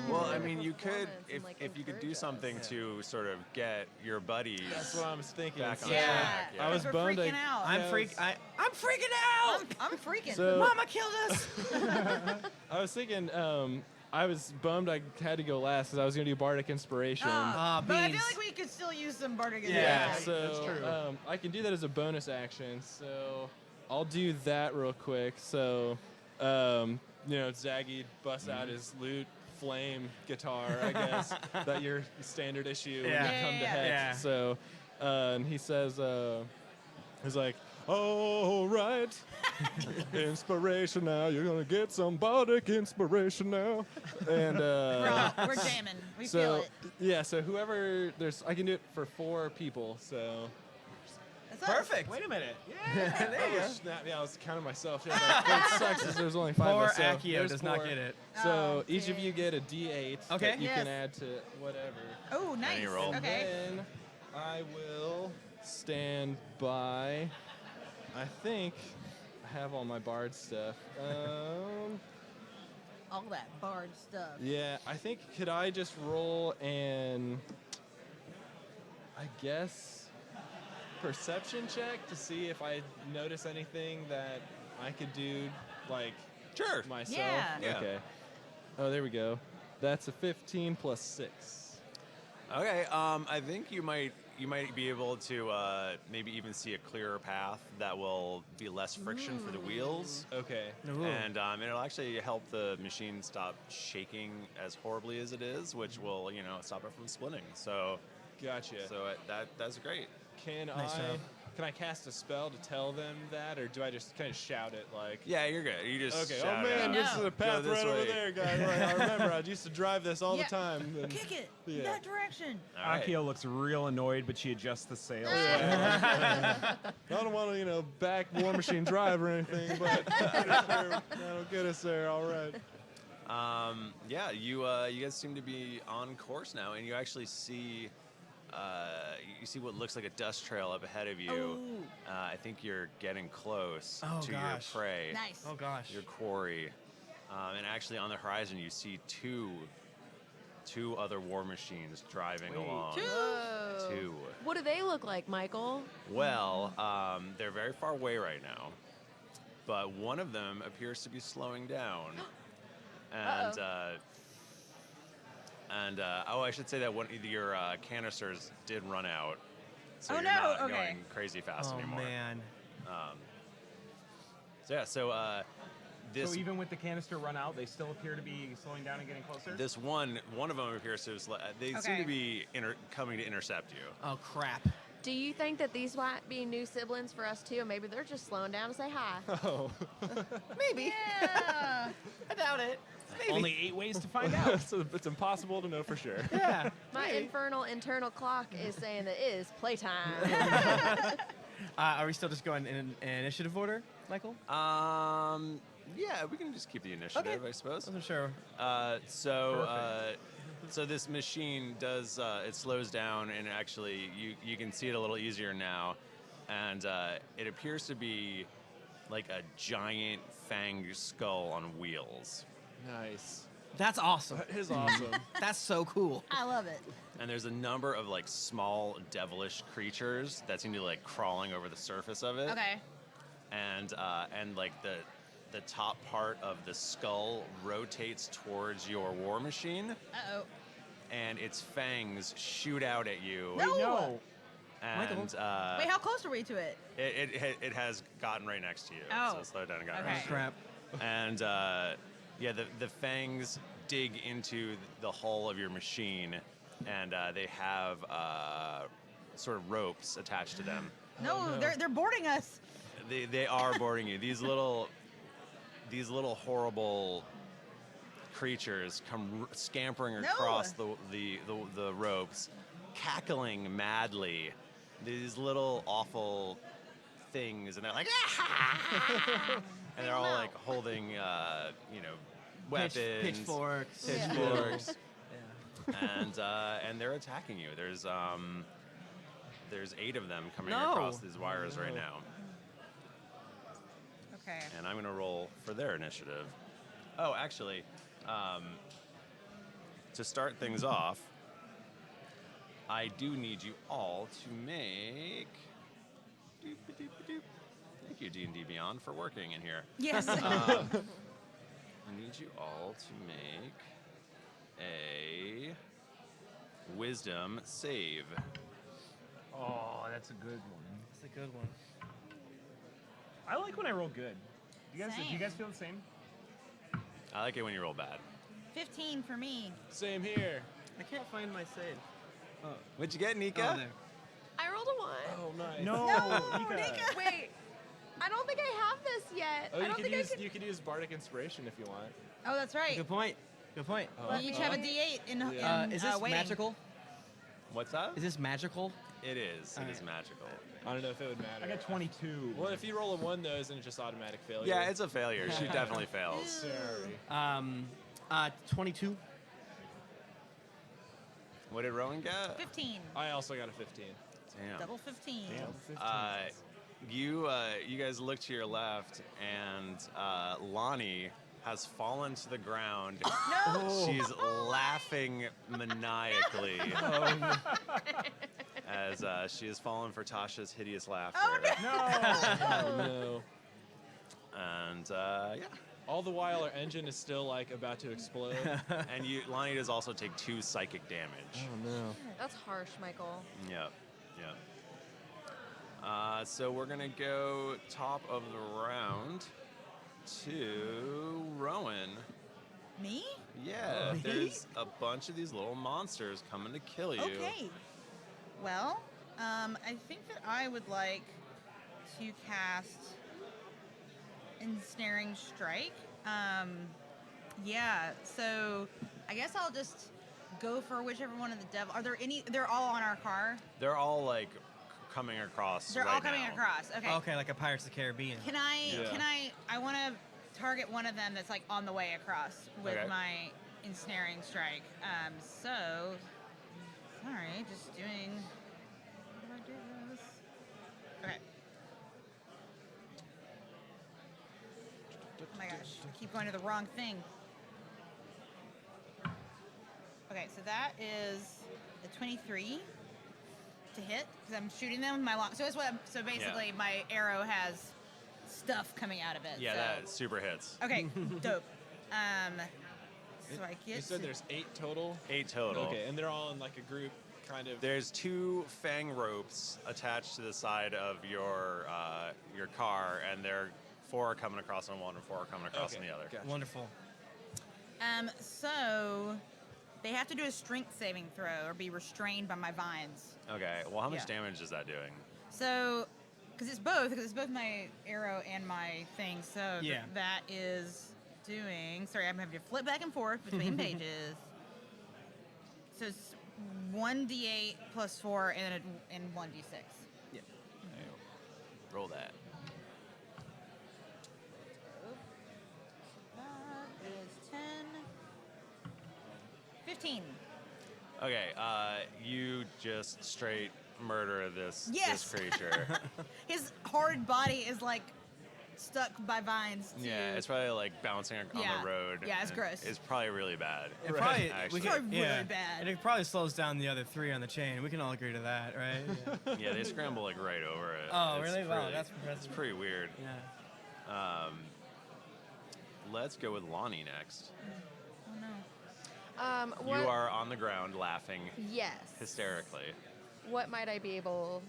Well, or- I mean, you could Performance if and, like, if you could do encourage something us. to sort of get your buddies. That's what I was thinking. Back on So Yeah. track, yeah. I was We're bummed. freaking out. I'm I freaking out. I'm freaking. So- Mama killed us. I was thinking. I was bummed I had to go last because I was going to do Bardic Inspiration. But I feel beans. like we could still use some bardic. Yeah. So that's true. I can do that as a bonus action. So I'll do that real quick. So, Zaggy busts out his lute flame guitar, I guess, that your standard issue when you Yeah. come to Yeah. Hex. Yeah. So, and he says, he's like, all right, inspiration now. You're going to get some Bardic Inspiration now. And We're jamming. We feel so it. yeah, so whoever I can do it for 4 people. So That's us. Perfect. Wait a minute. I was counting myself. Yeah, but what sucks is there's only 5 Poor of us. So Akio there's does not 4. get it. So Oh, each of you dang. get a D8 Okay. that you Yes. can add to whatever. Oh, nice. Any roll. Okay. Then I will stand by. I think I have all my bard stuff. All that bard stuff. Yeah, I think could I just roll and I guess perception check to see if I notice anything that I could do like Sure. myself. Yeah. Yeah. Okay. Oh, there we go. That's a 15 plus 6. Okay. I think you might be able to maybe even see a clearer path that will be less friction for the wheels. Okay. And it'll actually help the machine stop shaking as horribly as it is, which will, stop it from splitting. So, Gotcha. that's great. Can Nice job. Can I cast a spell to tell them that, or do I just kind of shout it like? Yeah, you're good. You just Okay. shout Oh man, it out. this is No. a path Go this right over way. there, guys. Like, I remember I used to drive this all Yeah. the time. and- Kick it Yeah. that direction. All right. Akio looks real annoyed, but she adjusts the sails. I don't want to, back War Machine drive or anything, but that'll get us there. All right. Yeah, you guys seem to be on course now, and you actually see you see what looks like a dust trail up ahead of you. I think you're getting close to your prey, Nice. Oh gosh. your quarry, and actually on the horizon you see two other war machines driving along. Whoa. Two. What do they look like, Michael? Well, they're very far away right now, but one of them appears to be slowing down. And I should say that one of your canisters did run out, so Oh, you're no, not okay. going crazy fast Oh anymore. man. This So even with the canister run out, they still appear to be slowing down and getting closer. this one of them appears to they seem Okay. to be coming to intercept you. Oh crap. Do you think that these might be new siblings for us too? Maybe they're just slowing down to say hi. Oh. Maybe. Yeah. I doubt it. Maybe. Only 8 ways to find out. So it's impossible to know for sure. Yeah. My maybe. infernal internal clock is saying that it is playtime. Are we still just going in initiative order, Michael? Yeah, we can just keep the initiative, Okay. I suppose. Wasn't sure. So this machine does it slows down, and actually you can see it a little easier now, and it appears to be like a giant fanged skull on wheels. Nice. That's awesome. That is awesome. That's so cool. I love it. And there's a number of like small devilish creatures that seem to be like crawling over the surface of it. Okay. And like the top part of the skull rotates towards your war machine, Uh-oh. and its fangs shoot out at you. No. No. And Wait, how close are we to it? it has gotten right next to you. Oh. So slow down and got Okay. right next to you. Crap. And yeah, the fangs dig into the hull of your machine, and they have sort of ropes attached to them. No, no. they're boarding us. They are boarding you. These little horrible creatures come scampering No. across the ropes, cackling madly. These little awful things, and they're like, ah! And they're all like holding, weapons, Pitchforks. pitchforks, Yeah. and they're attacking you. There's 8 of them coming No. across these wires right now, Okay. and I'm gonna roll for their initiative. Oh, actually, to start things off, I do need you all to make. Doop-a-doop-a-doop. Thank you, D&D Beyond, for working in here. Yes. I need you all to make a wisdom save. Oh, that's a good one. That's a good one. I like when I roll good. Do you Same. guys feel the same? I like it when you roll bad. 15 for me. Same here. I can't find my save. What'd you get, Nika? Oh, there. I rolled a 1. Oh, nice. No, Nika. Wait, I don't think I have this yet. Oh, I you don't could think use I could. you could use Bartok Inspiration if you want. Oh, that's right. Good point. Good point. Oh. We each have a D8 in Is this waiting. magical? What's that? Is this magical? It is. It is Alright. magical. I don't know if it would matter. I got 22. Well, if you roll a 1, though, then it's just automatic failure. Yeah, it's a failure. She definitely fails. Sorry. 22. What did Rowan get? 15. I also got a 15. Damn. Double 15. You guys look to your left, and Lonnie has fallen to the ground. No. She's laughing maniacally as she has fallen for Tasha's hideous laughter. Oh, no. Oh, no. And yeah, All the while, our engine is still, like, about to explode. and Lonnie does also take 2 psychic damage. Oh, no. That's harsh, Michael. Yep, yep. So we're gonna go top of the round to Rowan. Me? Yeah, Me? there's a bunch of these little monsters coming to kill you. Okay. Well, I think that I would like to cast Ensnaring Strike. Yeah, so I guess I'll just go for whichever one of the devil. Are there any? They're all on our car. They're all like coming across. They're right all coming now. across. Okay. Okay, like a Pirates of the Caribbean. Can I? Yeah. Can I? I want to target one of them that's like on the way across with Okay. my ensnaring strike. So, sorry, just doing. How do I do this? Okay. Oh my gosh, I keep going to the wrong thing. Okay, so that is a 23 to hit because I'm shooting them with my long. So it's what. So basically, my arrow has stuff coming out of it. Yeah, so. that super hits. Okay, dope. So I get. You said to- there's 8 total. 8 total. Okay, and they're all in like a group, kind of. There's 2 fang ropes attached to the side of your car, and there 4 are coming across on one and 4 are coming across on the other. Gotcha. Wonderful. So they have to do a strength saving throw or be restrained by my vines. Okay. Well, how much Yeah. damage is that doing? So, because it's both my arrow and my thing. So Yeah. that is doing. Sorry, I'm having to flip back and forth between pages. So it's 1d8 plus 4 and 1d6. Roll that. That is 10. 15. Okay. You just straight murder this Yes. creature. His hard body is like stuck by vines. To, Yeah, it's probably like bouncing on Yeah. the road. Yeah, it's and gross. It's probably really bad. It probably, Actually. we It's can, probably really bad. And it probably slows down the other 3 on the chain. We can all agree to that, right? Yeah. Yeah, they scramble like right over it. Oh, It's really? Wow, pretty- that's impressive. It's pretty weird. Yeah. Let's go with Lonnie next. Oh no. What, You are on the ground laughing Yes. hysterically. What might I be able,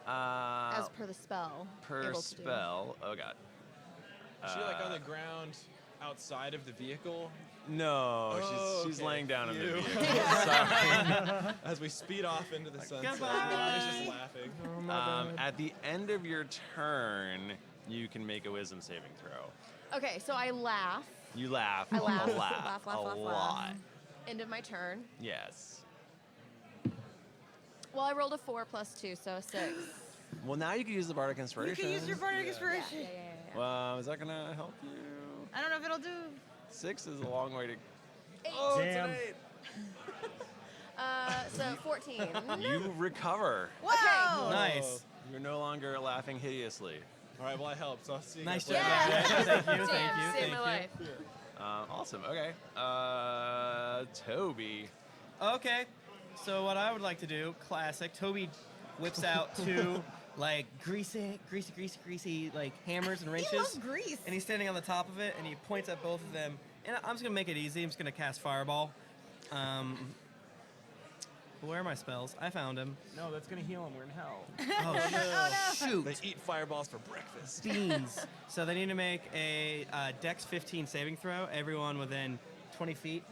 as per the spell, Per able to do? spell. Oh god. Is she like on the ground outside of the vehicle? No, Oh, she's okay. laying down in the Phew. vehicle. Sorry. As we speed off into the sunset, goodbye. Lonnie's just laughing. At the end of your turn, you can make a wisdom saving throw. Okay, so I laugh. You laugh. I laugh, A lot. laugh, a laugh, laugh, lot. laugh. End of my turn. Yes. Well, I rolled a 4 plus 2, so a 6. Well, now you can use the Bardic You Inspiration. can use your Bardic Yeah, Inspiration. yeah, yeah, yeah. Well, is that gonna help you? I don't know if it'll do. 6 is a long way to. Oh, Damn. it's 8. So 14. You recover. Whoa! Nice. You're no longer laughing hideously. All right, well, I helped. So I'll see you Nice guys job. later. Yeah. Thank you. Damn, Thank you. saved Thank my you. life. Awesome. Okay. Toby. Okay, so what I would like to do, classic, Toby whips out 2 like greasy like hammers and He wrenches. loves grease. And he's standing on the top of it and he points at both of them. And I'm just gonna make it easy. I'm just gonna cast Fireball. Where are my spells? I found them. No, that's gonna heal him. We're in hell. Oh, shoot. They eat fireballs for breakfast. Beans. So they need to make a Dex 15 saving throw. Everyone within 20 feet.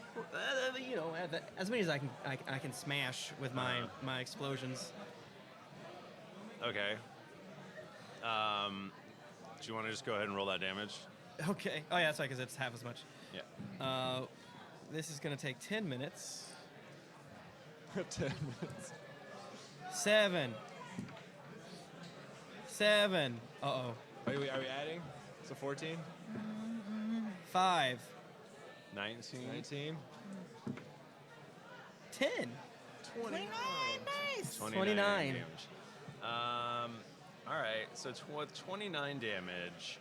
You know, as many as I can smash with my explosions. Okay. Do you want to just go ahead and roll that damage? Okay. Oh yeah, that's right, because it's half as much. Yeah. This is gonna take 10 minutes. 10 minutes. 7. Uh-oh. Are we adding? So 14? 5. 19. 19? 10. 29. Nice. 29. damage. All right. So 29 damage.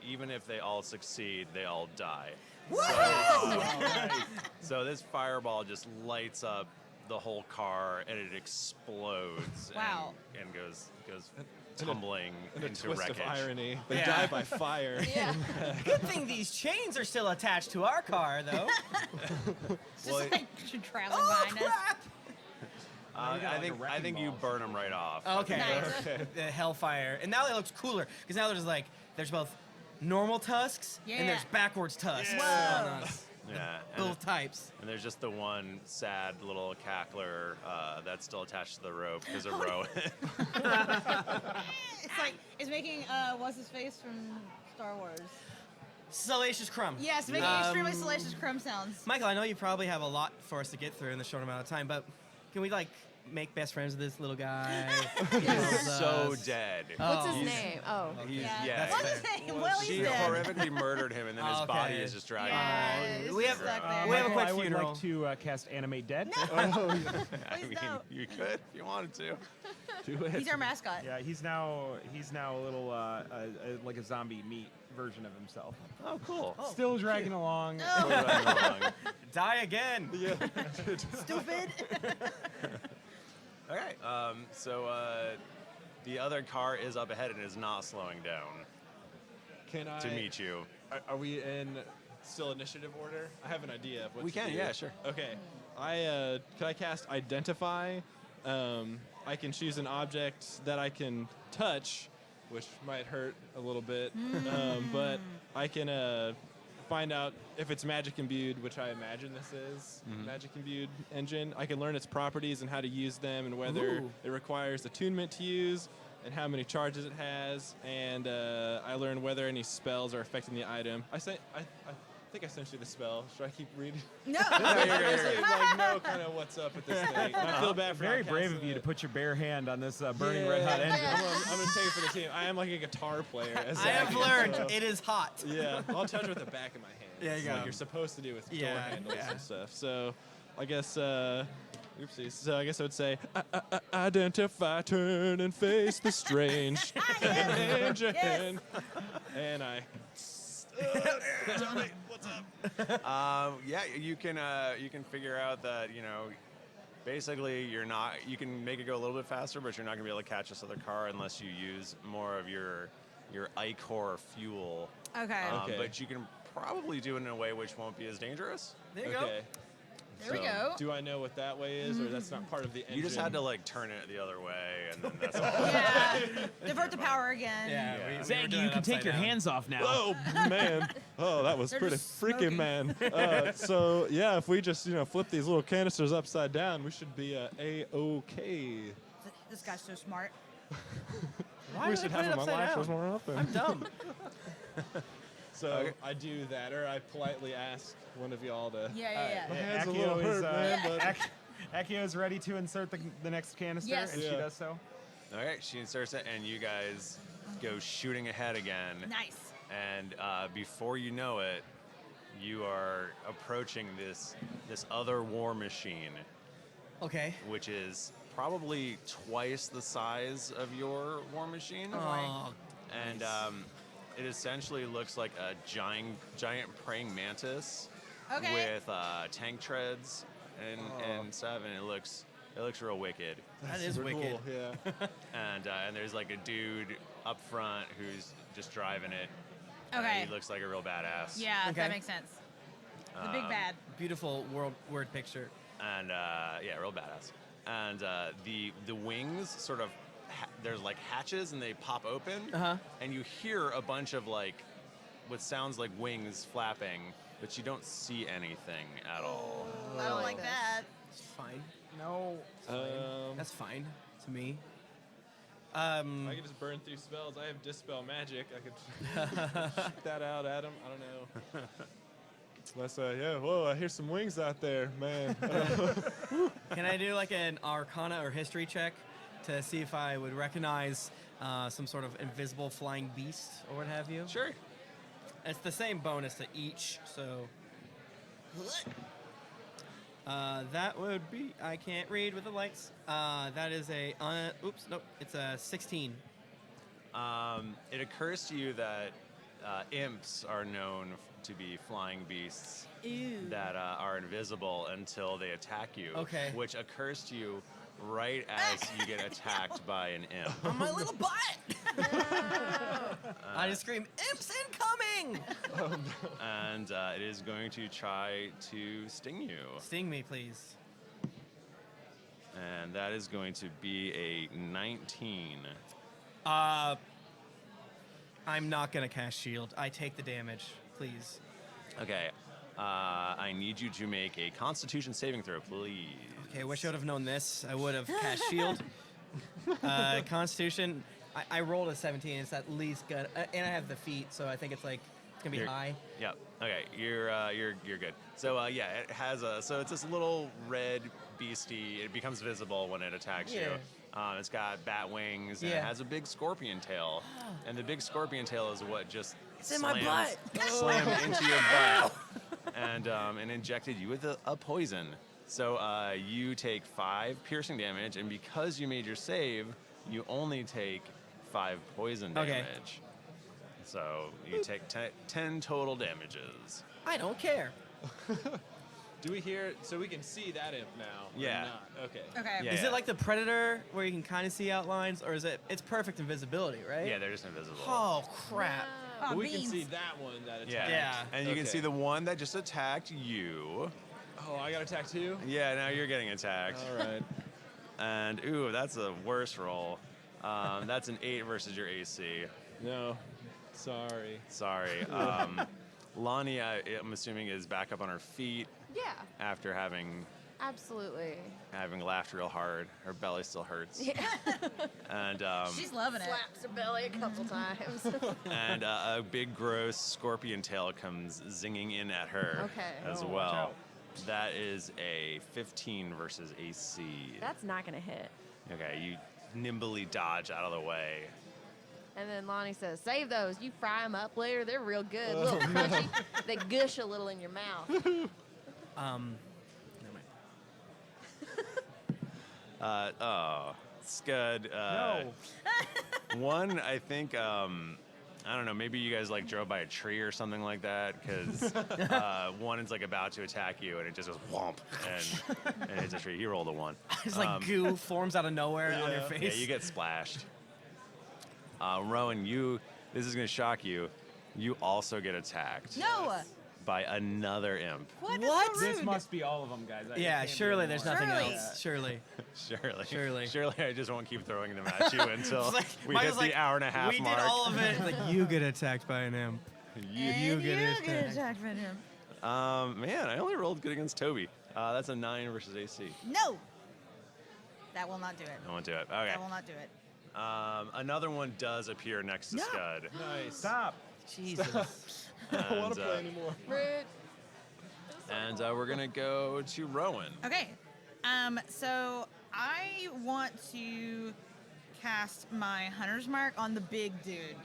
Even if they all succeed, they all die. So this fireball just lights up the whole car and it explodes. Wow. And goes tumbling And a into twist wreckage. of irony. They Yeah. die by fire. Yeah. Good thing these chains are still attached to our car, though. It's just like traveling Oh, behind us. crap! You got I like a think wrecking you ball. burn them right off. Okay. Nice. The hellfire. And now it looks cooler, because now there's both normal tusks and there's Yeah. backwards tusks Whoa. on us. Yeah. And, Both types. and there's just the one sad little cackler that's still attached to the rope because of Rowan. It's like it's making what's his face from Star Wars. Salacious Crumb. Yes, making extremely salacious crumb sounds. Michael, I know you probably have a lot for us to get through in the short amount of time, but can we make best friends with this little guy. He's so dead. What's Oh. his name? Oh. He's, Yeah. yeah. That's What's fair. his name? Well, he's She dead. horrifically murdered him, and then his Okay. body is just dragging. Yeah, it's We just have- stuck there. we have a Michael, quick I would funeral. like to cast Animate Dead. I Please mean, don't. you could if you wanted to. Do it. He's our mascot. Yeah, he's now a little like a zombie meat version of himself. Oh, cool. Still dragging along. Die again. Yeah. Stupid. Okay. So the other car is up ahead and is not slowing down Can I? to meet you. Are we in still initiative order? I have an idea of what We to can, do. yeah, sure. Okay. Can I cast Identify? I can choose an object that I can touch, which might hurt a little bit, but I can find out if it's magic imbued, which I imagine this is magic imbued engine. I can learn its properties and how to use them, and whether Ooh. it requires attunement to use, and how many charges it has, and I learn whether any spells are affecting the item. I think I sent you the spell. Should I keep reading? No. I like know kind of what's up with this thing. I feel bad for Very not brave casting of you to it. put your bare hand on this burning Yeah. red hot engine. I'm gonna take it for the team. I am like a guitar player. As I have Zach, learned so- it is hot. Yeah, I'll touch it with the back of my hand. There you It's go. Like you're supposed to do with door Yeah, handles yeah. and stuff. So, I guess. Oopsies. So I guess I would say, identify, turn, and face the strange engine. Yes. And I. Yeah, you can figure out that basically you can make it go a little bit faster, but you're not gonna be able to catch this other car unless you use more of your Ichor fuel. Okay. Okay. But you can probably do it in a way which won't be as dangerous. There you go. Okay. There we So, go. Do I know what that way is, or that's not part of the engine? You just had to like turn it the other way, and then that's all. Yeah. Divert the power again. Yeah. Yeah. we Zach, were doing you it can take upside your down. hands off now. Oh man! Oh, that was They're pretty just freaking smoking. man. So yeah, if we just flip these little canisters upside down, we should be a-okay. This guy's so smart. Why We did should I have put them it on upside lashes down? more often. I'm dumb. So Okay. I do that, or I politely ask one of y'all to. Yeah. My hand's a little Accio hurt, is, man, but Accio is ready to insert the next canister, Yes. and she Yeah. does so. All right, she inserts it, and you guys go shooting ahead again. Nice. And before you know it, you are approaching this other war machine, Okay. which is probably twice the size of your war machine. Oh, And it essentially looks like a giant praying mantis Okay. with tank treads and stuff, and it looks real wicked. that is super wicked. cool. Yeah. And there's like a dude up front who's just driving it. Okay. He looks like a real badass. Yeah, Okay. that makes sense. The big bad. Beautiful word picture. And yeah, real badass. And the wings sort of there's like hatches and they pop open, and you hear a bunch of like what sounds like wings flapping, but you don't see anything at all. I don't like this. that. It's fine. No. That's fine to me. I could just burn through spells. I have dispel magic. I could shoot that out at him. I don't know. Let's yeah. Whoa! I hear some wings out there, man. Can I do like an Arcana or History check to see if I would recognize some sort of invisible flying beast or what have you? Sure. It's the same bonus to each, so. That would be. I can't read with the lights. That is a. Oops, nope. It's a 16. It occurs to you that imps are known to be flying beasts Ew. that are invisible until they attack you. Okay. Which occurs to you right as you get attacked by an imp. On my little butt! I just scream, "Imps incoming!" And it is going to try to sting you. Sting me, please. And that is going to be a 19. I'm not gonna cast shield. I take the damage, please. Okay. I need you to make a Constitution saving throw, please. Okay, wish I would have known this. I would have cast shield. Constitution. I rolled a 17. It's at least good, and I have the feat, so I think it's like It's gonna be You're- high. Yep. Okay, you're good. So yeah, it has so it's this little red beastie. It becomes visible when it attacks you. It's got bat wings and it Yeah. has a big scorpion tail. And the big scorpion tail is what just It's in my butt. slammed into your butt and injected you with a poison. So you take 5 piercing damage, and because you made your save, you only take 5 poison Okay. damage. So you take 10 total damages. I don't care. Do we hear? So we can see that imp now? or Yeah. not? Okay. Okay. Yeah. Is it like the Predator where you can kind of see outlines, or is it? It's perfect invisibility, right? Yeah, they're just invisible. Oh crap! Oh, But we can beans. see that one that attacked. Yeah. And you can Okay. see the one that just attacked you. Oh, I got attacked too. Yeah, now you're getting attacked. All right. And ooh, that's a worse roll. That's an 8 versus your AC. No. Sorry. Sorry. Lonnie, I'm assuming, is back up on her feet Yeah, after having absolutely. laughed real hard. Her belly still hurts. Yeah. And She's loving it. Slaps her belly a couple times. and a big gross scorpion tail comes zinging in at her Okay. as Oh, watch well. out. That is a 15 versus AC. That's not gonna hit. Okay, you nimbly dodge out of the way. And then Lonnie says, "Save those. You fry them up later. They're real good, a little crunchy. They gush a little in your mouth." Never mind. Scud. No. One, I think, I don't know, maybe you guys like drove by a tree or something like that, because one is like about to attack you and it just goes whomp and hits a tree. He rolled a 1. It's like goo forms out of nowhere on your Yeah. face. Yeah, you get splashed. Rowan, this is going to shock you. You also get attacked No. by another imp. What? What? That's so This rude. must be all of them, guys. Yeah, surely there's nothing Surely. else. Surely. Surely, I just won't keep throwing them at you until It's like- we Mike hit was the like, hour and a half we mark. did all of it. It's like you get attacked by an imp. And get attacked. attacked by him. Man, I only rolled good against Toby. That's a 9 versus AC. No. That will not do it. I won't do it. Okay. That will not do it. Another one does appear next to No. Scud. Nice. Stop. Jesus. I don't want And, to play anymore. Rude. And we're going to go to Rowan. Okay. So I want to cast my Hunter's Mark on the big dude.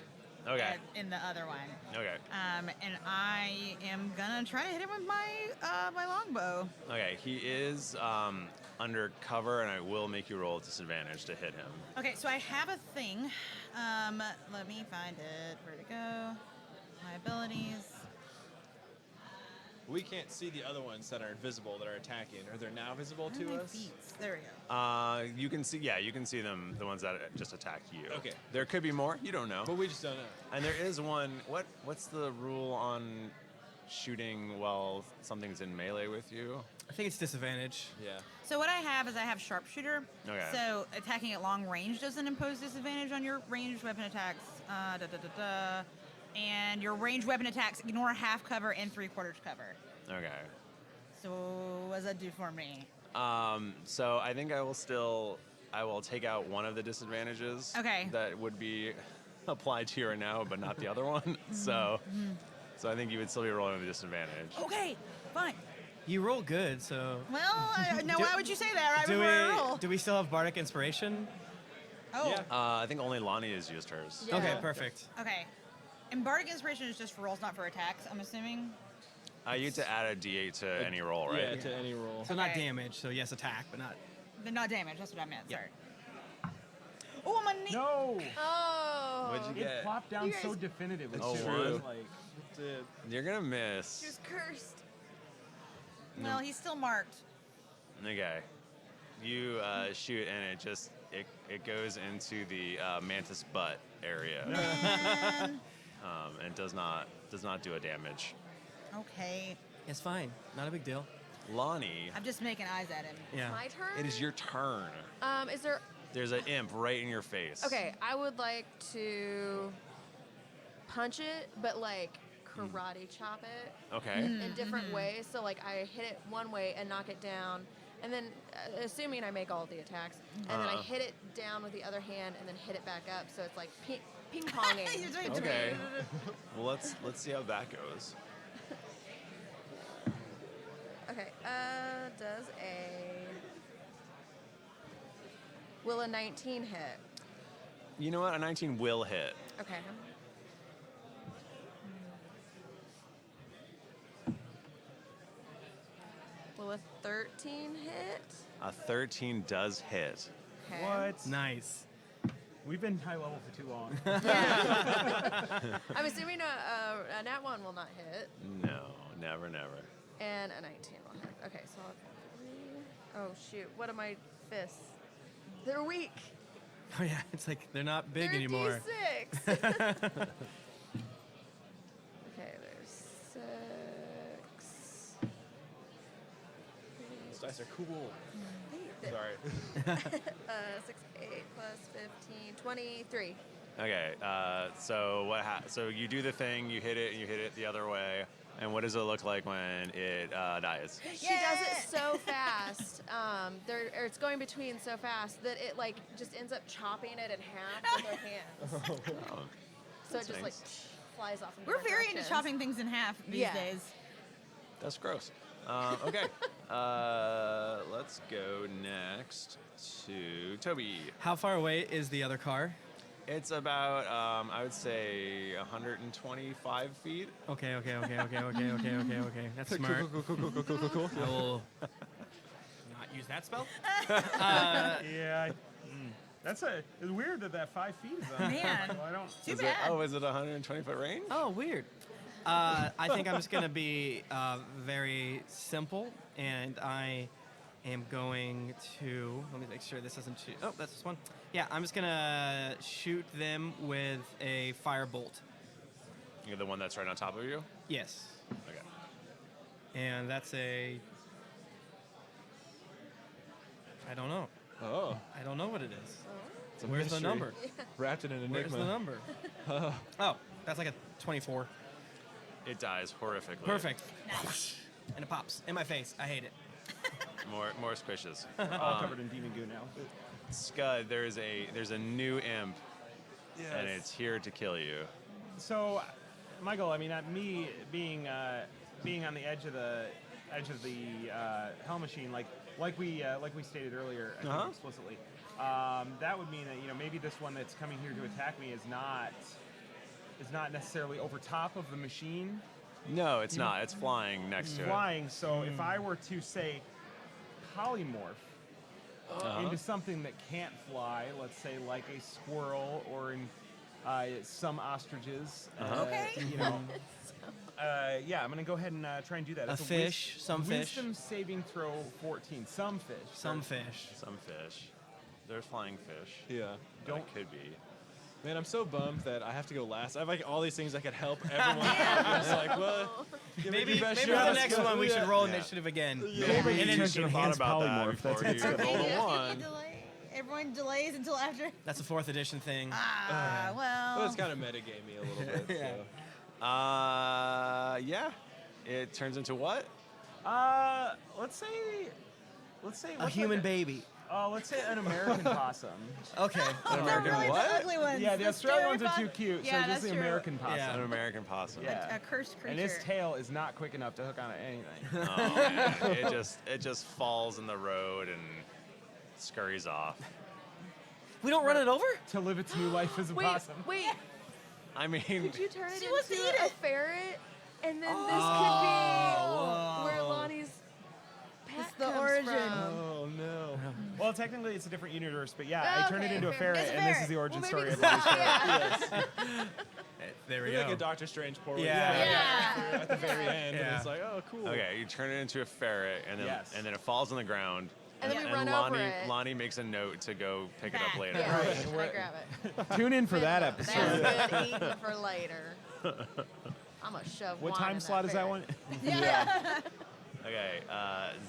Okay. In the other one. Okay. And I am gonna try to hit him with my my longbow. Okay. He is under cover, and I will make you roll a disadvantage to hit him. Okay, so I have a thing. Let me find it. Where'd it go? My abilities. We can't see the other ones that are invisible that are attacking. Are they now visible Where are to my us? feats? There we go. You can see, yeah, you can see them, the ones that just attacked you. Okay. There could be more. You don't know. But we just don't know. And there is one. What's the rule on shooting while something's in melee with you? I think it's disadvantage. Yeah. So what I have is I have sharpshooter. Okay. So attacking at long range doesn't impose disadvantage on your ranged weapon attacks. And your ranged weapon attacks ignore half cover and 3/4 cover. Okay. So what does that do for me? So I think I will take out one of the disadvantages. Okay. That would be applied to you right now, but not the other one. So I think you would still be rolling with a disadvantage. Okay, fine. You roll good, so. Well, no, Do- why would you say that right Do before I roll? we still have Bardic Inspiration? Oh, Yeah. I think only Lonnie has used hers. Yeah. Okay, perfect. okay. And Bardic Inspiration is just for rolls, not for attacks, I'm assuming. You get to add a D8 to any roll, right? Yeah, to any roll. So not Okay. damage, so yes, attack, but not. But not damage, that's what I meant, Yeah. sorry. Oh, I'm gonna need... No. Oh. What'd you It get? plopped down You so guys- definitively. Oh, too. one? Like, You're gonna miss. She was cursed. Well, he's still marked. Okay. You shoot and it goes into the mantis butt area, Man. and does not do a damage. Okay. It's fine. Not a big deal. Lonnie, I'm just making eyes at him. Yeah. My turn. it is your turn. Is there? There's an imp right in your face. Okay, I would like to punch it, but like karate chop it Okay. in different ways. So like I hit it one way and knock it down, and then assuming I make all the attacks, and then I hit it down with the other hand and then hit it back up. So it's like ping ponging. You're doing Okay. Well, let's see how that goes. Okay. Will a 19 hit? You know what? A 19 will hit. Okay. Will a 13 hit? A 13 does hit. Okay. What? Nice. We've been high level for too long. I'm assuming a nat 1 will not hit, No, never, never. and a 19 will hit. Okay, so I'll have 3. Oh, shoot. What are my fists? They're weak. Oh yeah, it's like they're not big They're anymore. D6. Okay, there's 6. These dice are cool. 8. Sorry. 6, 8 plus 15, 23. Okay, so so you do the thing, you hit it, and you hit it the other way. And what does it look like when it dies? She does it so fast. It's going between so fast that it like just ends up chopping it in half with her hands. Oh, So it just like nice. flies off. In We're different very into directions. chopping things in half these Yeah. days. That's gross. Okay, let's go next to Toby. How far away is the other car? It's about, I would say, 125 feet. Okay. That's smart. Cool. I will not use that spell. Yeah. It's weird that 5 feet is on. Man. I don't. Too Is it, bad. is it 120-foot range? Oh, weird. I think I'm just gonna be very simple, and I am going to. Let me make sure this isn't. Oh, that's this one. Yeah, I'm just gonna shoot them with a firebolt. You're the one that's right on top of you? Yes, Okay. and that's a. I don't know. Oh, I don't know what it is. it's a Where's the mystery. number? Wrapped in an Where's the enigma. number? Oh, that's like a 24. It dies horrifically. Perfect. And it pops in my face. I hate it. More squishes. All covered in demon goo now. Scud, there's a new imp, and it's here to kill you. So, Michael, I mean, me being on the edge of the hell machine, like we stated earlier, I think explicitly, that would mean that maybe this one that's coming here to attack me is not necessarily over top of the machine. No, it's not. It's flying next to Flying. So if I were to say polymorph into something that can't fly, let's say like a squirrel or in some ostriches, Okay. yeah, I'm gonna go ahead and try and do that. A It's fish, some fish. Wisdom saving throw 14. Some fish. Some fish. it. Some fish. There's flying fish. Yeah. Don't could be. Man, I'm so bummed that I have to go last. I have like all these things that could help everyone out. I'm just like, well, Maybe best for shot. the next one we should roll Yeah. initiative again. Maybe And you then- should have thought about polymorph. that before That's you rolled a Yeah, one. delay. Everyone delays until after. That's a 4th edition thing. Well. Well, it's kind of metagamey a little bit. Yeah. So. Yeah. It turns into what? Let's say A what's human like baby. let's say an American possum. Okay. They're really what? the ugly ones. Yeah, the Australian ones are too stereotype- cute, Yeah, so just that's the true. American possum. Yeah. An American possum. Yeah. A cursed creature. And his tail is not quick enough to hook on anything. Oh, man. It just falls in the road and scurries off. We don't run it over? To live its new life as a Wait, possum. wait. I mean, Could you turn it She wants to into eat a it. ferret? And then this whoa. could be where Lonnie's pet It's the comes origin. from. Oh no. Well, technically it's a different universe, but yeah, I turned it Okay, into a fair. ferret, It's a and this ferret. is the origin Well, story maybe of this Lonnie's is- ferret. yeah. There we It's like go. a Doctor Strange portal. Yeah. Yeah. At the very end, Yeah. and it's like, oh, cool. okay, you turn it into a ferret, and then Yes. it falls on the ground. And then we and run Lonnie, over it. Lonnie makes a note to go pick it Back. up later. Yeah, Right. and I grab it. Tune in for that episode. That's good eating for later. I'm gonna shove What wine time in slot is that ferret. one? Yeah. Okay,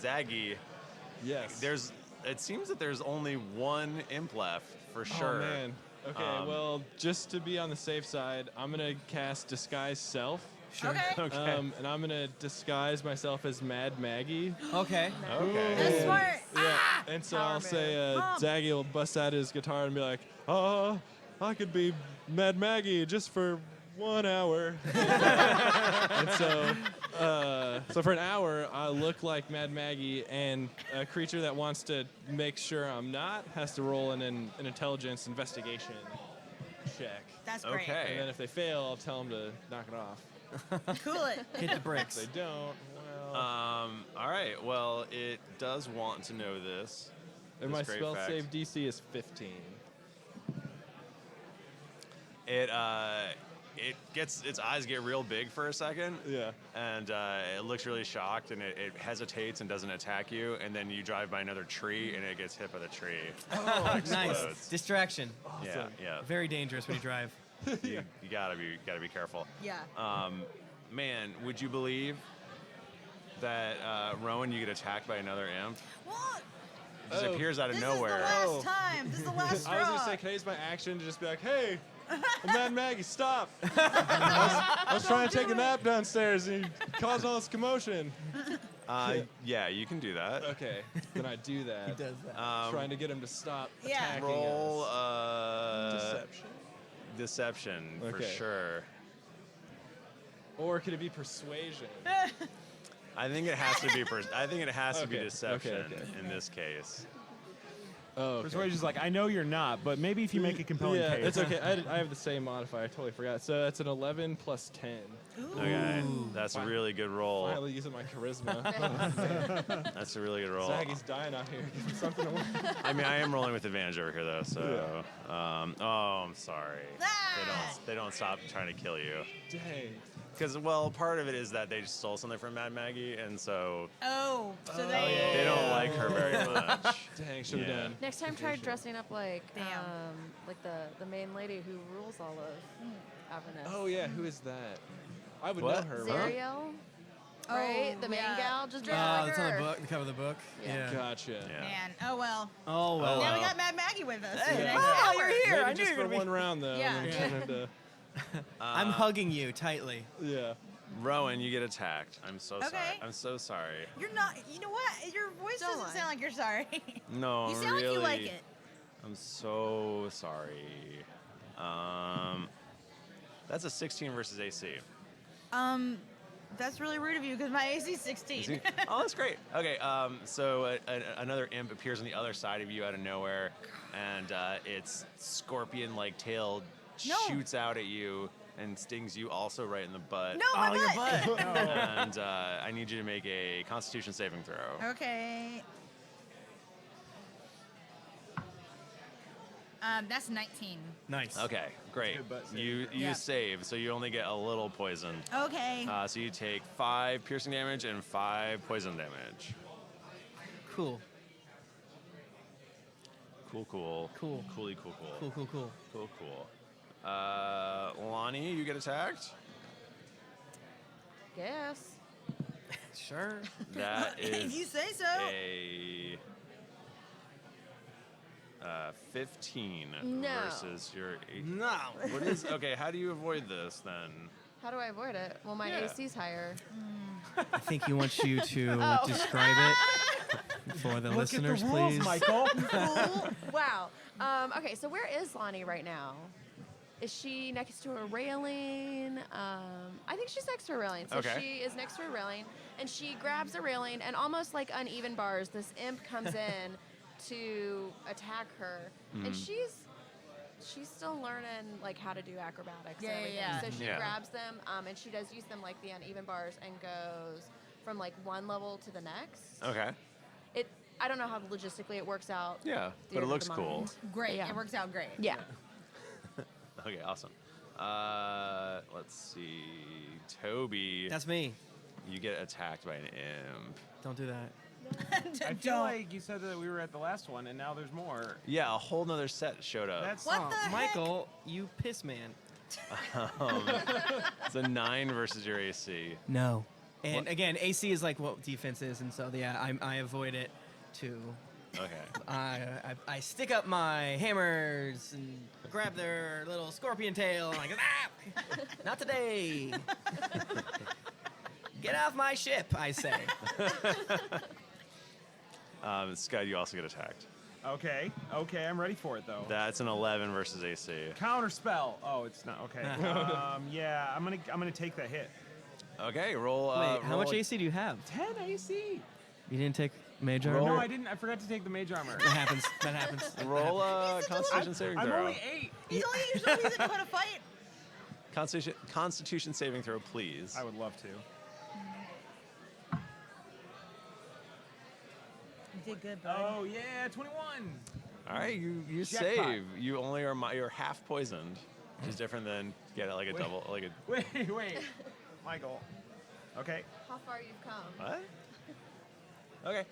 Zaggy, Yes. it seems that there's only one imp left for sure. Oh man. Okay. Well, just to be on the safe side, I'm gonna cast Disguise Self. Sure. Okay. Okay. And I'm gonna disguise myself as Mad Maggie. Okay. Okay. That's smart. Yeah. And so Power I'll say Mom. Zaggy will bust out his guitar and be like, I could be Mad Maggie just for 1 hour. And so for an hour, I look like Mad Maggie, and a creature that wants to make sure I'm not has to roll an intelligence investigation check. That's great. Okay. And then if they fail, I'll tell them to knock it off. Cool it. Hit the If bricks. they don't, well. All right. Well, it does want to know this. And my this great spell fact. save DC is 15. It gets its eyes get real big for a second. Yeah. And it looks really shocked, and it hesitates and doesn't attack you. And then you drive by another tree, and it gets hit by the tree. Oh, nice. Explodes. Distraction. Yeah, yeah. Very dangerous when you drive. You gotta be careful. Yeah. Man, would you believe that Rowan, you get attacked by another imp? What? It just appears out of This nowhere. is the last time. This is the last straw. I was gonna say, can I use my action to just be like, hey, Mad Maggie, stop! I was trying to take a nap downstairs and you caused all this commotion. Yeah, you can do that. Okay, then I do that. He does that. Trying to get him to stop Yeah. attacking Roll us. Deception. deception for Okay. sure. Or could it be persuasion? I think it has to be. I think it has to be Okay, deception okay. in this case. Oh, okay. Persuasion's like, I know you're not, but maybe if you make a compelling Yeah, case. it's okay. I have the same modifier. I totally forgot. So that's an 11 plus 10. Okay, that's a really good roll. Finally using my charisma. That's a really good roll. Zaggy's dying out here. Give me something to work. I mean, I am rolling with advantage over here though. So, oh, I'm sorry. They don't stop trying to kill you. Dang. Because, well, part of it is that they just stole something from Mad Maggie, and so Oh, so they don't like her very much. Dang, should have Yeah. done. Next time, try dressing up like Damn. like the main lady who rules all of Avernus. Oh, yeah, who is that? I would What? know her, right? Zariel, right? The main yeah. gal. Just dress Oh, like it's her. on the book, the cover of the book. Yeah. Gotcha. Yeah. Man, oh well. Oh well. Now wow. we got Mad Maggie with us. Hey, for the next oh, hour. you're here. Maybe I knew just you were for gonna one round, though. Yeah. And then turn into, I'm hugging you tightly. yeah. Rowan, you get attacked. I'm so sorry. Okay. I'm so sorry. You're not. You know what? Your voice Don't doesn't lie. sound like you're sorry. No, You sound really. like you like it. I'm so sorry. That's a 16 versus AC. That's really rude of you because my AC is 16. Oh, that's great. Okay, so another imp appears on the other side of you out of nowhere, and its scorpion-like tail No. shoots out at you and stings you also right in the butt. No, my Oh, your butt. butt. And I need you to make a Constitution saving throw. Okay. That's 19. Nice. Okay, great. Good butt save. You Yeah. save, so you only get a little poison. Okay. So you take 5 piercing damage and 5 poison damage. Cool. Cool. Cool. Cool. Cool. Lonnie, you get attacked. Guess. Sure. That if you is say so. a 15 No. versus your 8. No. What is okay? How do you avoid this then? How do I avoid it? Well, my Yeah. AC's higher. I think he wants you to Oh. describe it for the listeners, Look at the rules, please. Michael. Wow. Okay, so where is Lonnie right now? Is she next to a railing? I think she's next to a railing. So Okay. she is next to a railing, and she grabs a railing, and almost like uneven bars, this imp comes in to attack her, and she's still learning like how to do acrobatics. Yeah, and everything. yeah. So she Yeah. grabs them, and she does use them like the uneven bars, and goes from like one level to the next. Okay. I don't know how logistically it works out. Yeah, but theater it of looks the cool. mind. Great. Yeah. It works out great. Yeah. Okay, awesome. Let's see. Toby, That's me. you get attacked by an imp. Don't do that. I feel Don't. like you said that we were at the last one, and now there's more. Yeah, a whole nother set showed up. That's What the heck? Michael, you piss man. It's a 9 versus your AC. No. And What? again, AC is like what defense is, and so yeah, I avoid it too. Okay. I stick up my hammers and grab their little scorpion tail and I go, ah! Not today. Get off my ship, I say. Scud, you also get attacked. Okay, I'm ready for it though. That's an 11 versus AC. Counter spell. Oh, it's not okay. Yeah, I'm gonna take that hit. Okay, roll. Wait, how roll much AC do you have? 10 AC. You didn't take mage Roll. armor? No, I didn't. I forgot to take the mage armor. That happens. That happens. Roll a Constitution saving I'm throw. only 8. He's only usually using how to fight. Constitution saving throw, please. I would love to. You did good, bud. Oh yeah, 21. All right, you Jackpot. save. You only are you're half poisoned, which is different than get like a Wait. double like a Wait, Michael. Okay. How far you've come. what? Okay.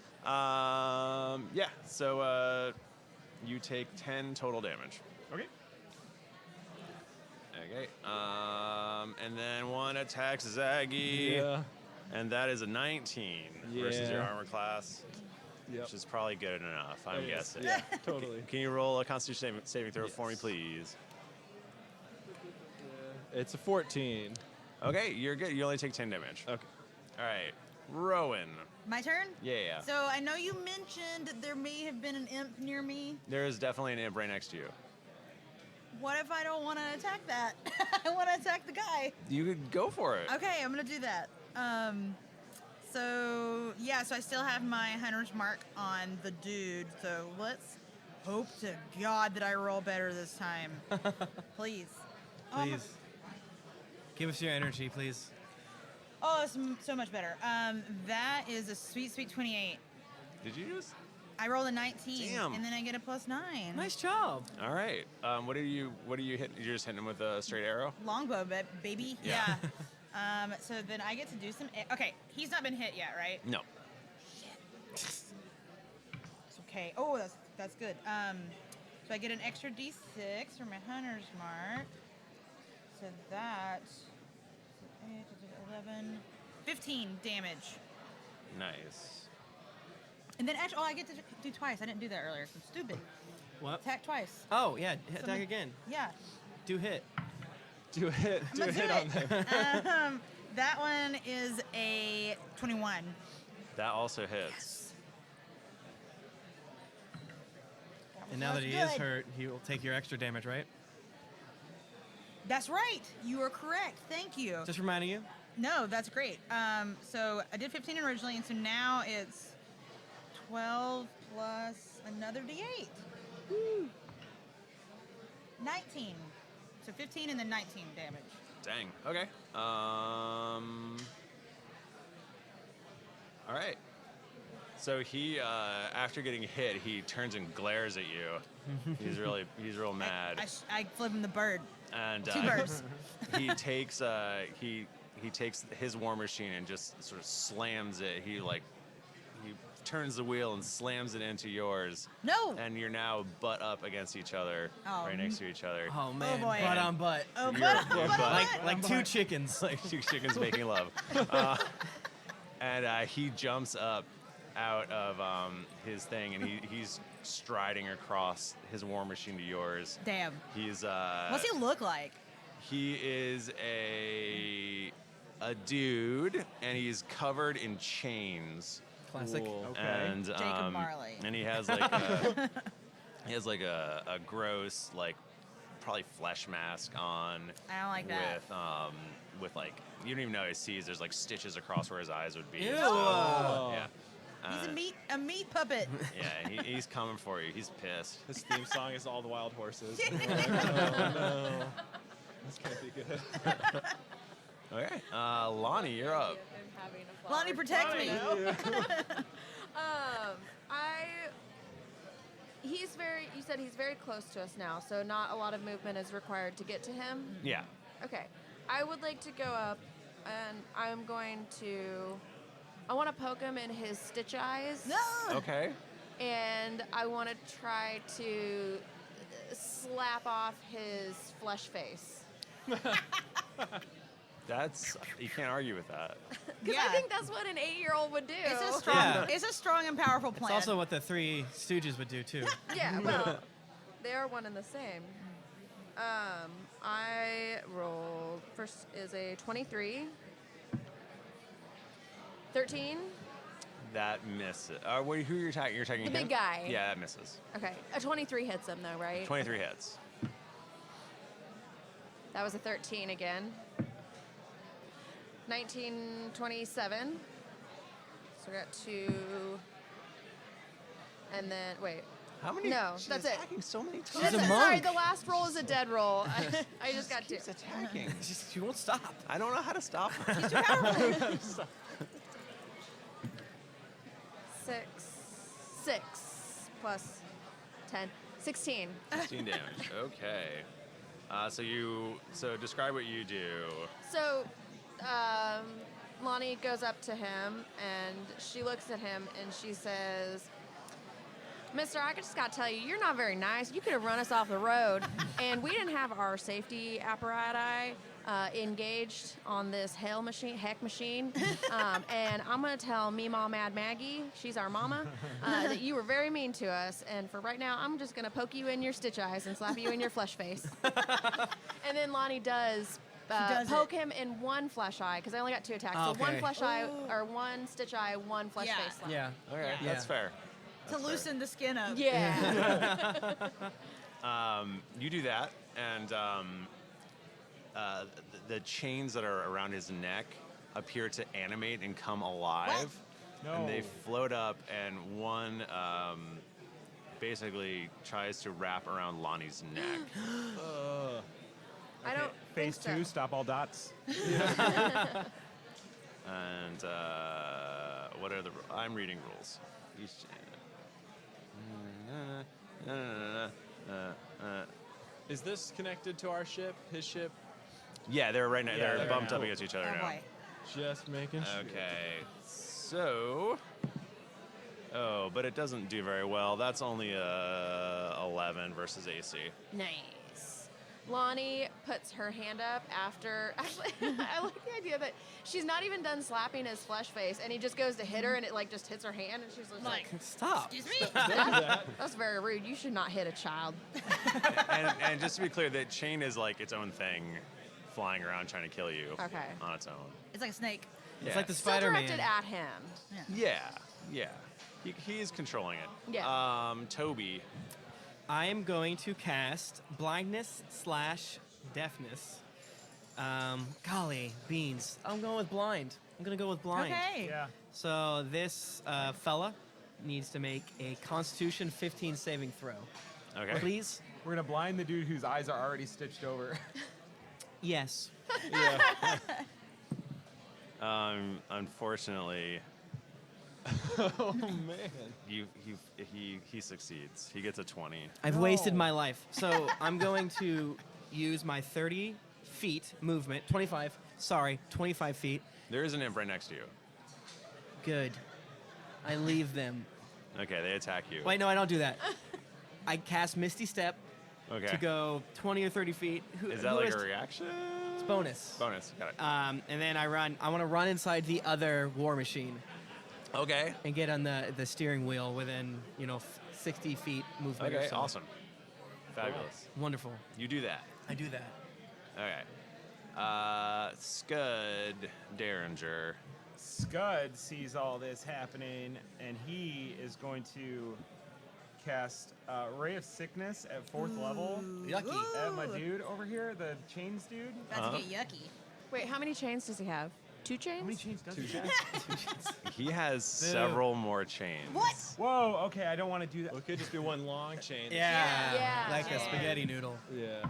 Yeah. So you take 10 total damage. Okay. Okay. And then one attacks Zaggy. Yeah. And that is a 19 versus your Yeah. armor class, Yep. which is probably good enough, I'm It is. guessing. Yeah, totally. Can you roll a Constitution saving throw for me, please? It's a 14. Okay, you're good. You only take 10 damage. Okay. All right. Rowan. My turn? Yeah. So I know you mentioned that there may have been an imp near me. There is definitely an imp right next to you. What if I don't want to attack that? I want to attack the guy. You could go for it. Okay, I'm gonna do that. So yeah, so I still have my hunter's mark on the dude. So let's hope to God that I roll better this time, please. Please. Give us your energy, please. Oh, it's so much better. That is a sweet 28. Did you just? I rolled a 19, Damn. and then I get a +9. Nice job. All right. What are you hitting? You're just hitting him with a straight arrow? Longbow, baby. Yeah. Yeah. So then I get to do some. Okay, he's not been hit yet, right? No. It's okay. Oh, that's good. So I get an extra D6 for my hunter's mark. So that's 8, 11, 15 damage. Nice. And then actually, I get to do twice. I didn't do that earlier. I'm stupid. What? Attack twice. Oh, yeah. Attack Something- again. Yeah. Do hit. Do a hit. Do a Let's hit do on it. them. That one is a 21. That also hits. And now that he That's is good. hurt, he will take your extra damage, right? That's right. You are correct. Thank you. Just reminding you. No, that's great. So I did 15 originally, and so now it's 12 plus another D8. Woo. 19. So 15 and then 19 damage. Dang. Okay. All right. So he, after getting hit, he turns and glares at you. He's real mad. I flip him the bird. And 2 birds. he takes he takes his war machine and just sort of slams it. He turns the wheel and slams it into yours. No. And you're now butt up against each other, Oh, right next to each other. Oh, man. boy. Butt on butt. Oh, You're- but, you're but, butt- Like two chickens. like two chickens making love. And he jumps up out of his thing, and he's striding across his war machine to yours. damn. He's What's he look like? he is a dude, and he's covered in chains. Classic. Cool. Okay. And Jacob Marley. and he has like a gross, like, probably flesh mask on. I don't like that. With like, you don't even know he sees. There's like stitches across where his eyes would be. Ew. Yeah. He's Uh, a meat puppet. Yeah, he's coming for you. He's pissed. His theme song is All the Wild Horses. Yeah. Oh, no. This can't be good. Okay, Lonnie, you're up. I'm having a flower. Lonnie, protect me. You said he's very close to us now, so not a lot of movement is required to get to him. Yeah. Okay. I would like to go up, and I want to poke him in his stitch eyes. No. Okay. And I want to try to slap off his flesh face. You can't argue with that. Because I think that's what an 8-year-old would do. It's a strong. Yeah. It's a strong and powerful It's plan. also what the Three Stooges would do, too. Yeah, well, they are one and the same. I rolled, first is a 23, 13, That misses. Who are you attacking? You're attacking The him? big guy. Yeah, that misses. Okay. A 23 hits him, though, right? 23 hits. That was a 13 again. 1927. So we got 2. And then, wait. How many? No, she's that's it. attacking so many times. That's a it. Sorry, monk. the last roll is a dead roll. I just got 2. Keeps attacking. She won't stop. I don't know how to stop her. 6 plus 10. 16. 16 damage. Okay. So describe what you do. So, Lonnie goes up to him and she looks at him and she says, Mister, I just got to tell you, you're not very nice. You could have run us off the road. And we didn't have our safety apparatus engaged on this heck machine. And I'm going to tell Meemaw Mad Maggie, she's our mama, that you were very mean to us. And for right now, I'm just going to poke you in your stitch eyes and slap you in your flesh face. And then Lonnie does poke him in one flesh eye, because I only got 2 attacks. So one Okay. flesh eye, or one stitch eye, one flesh Yeah. face slap. Yeah. Okay, Yeah. that's fair. To loosen the skin up. Yeah. You do that, and the chains that are around his neck appear to animate and come alive. No. And they float up, and one basically tries to wrap around Lonnie's neck. I don't Phase think 2, so. stop all dots. And what are the? I'm reading rules. Is this connected to our ship? His ship? Yeah, they're right now. Yeah, they're they're bumped now. up against each other Oh now. boy. Just making sure. Okay, so. Oh, but it doesn't do very well. That's only 11 versus AC. Nice. Lonnie puts her hand up after. Actually, I like the idea that she's not even done slapping his flesh face, and he just goes to hit her, and it like just hits her hand, and she's just like, Stop. Excuse me? "That's very rude. You should not hit a child." and just to be clear, that chain is like its own thing, flying around trying to kill you. Okay. On its own. It's like a snake. It's Yeah. like the Still Spider-Man. directed at him. Yeah. He's controlling it. Yeah. Toby. I am going to cast blindness / deafness. Golly, beans. I'm going with blind. I'm gonna go with blind. Okay. Yeah. So this fella needs to make a Constitution 15 saving throw. Okay. Please. We're going to blind the dude whose eyes are already stitched over. Yes. Unfortunately, Oh man. he succeeds. He gets a 20. I've wasted my life. So I'm going to use my 30 feet movement. 25 feet. There is an imp right next to you. Good. I leave them. Okay, they attack you. Wait, no, I don't do that. I cast Misty Step Okay. to go 20 or 30 feet. Is that like a reaction? It's bonus. Bonus. Got it. And then I run. I want to run inside the other war machine Okay. and get on the steering wheel within 60 feet movement. Okay. or so. Awesome. Fabulous. Wonderful. You do that. I do that. Okay. Scud Derringer. Scud sees all this happening, and he is going to cast Ray of Sickness at 4th level Yucky. at my dude over here, the chains dude. About to get yucky. Wait, how many chains does he have? 2 chains? How many chains does he have? He has several more chains. What? Whoa, okay, I don't want to do that. Well, it could just be one long chain. Yeah. Yeah. Like a Yeah. spaghetti noodle. Yeah.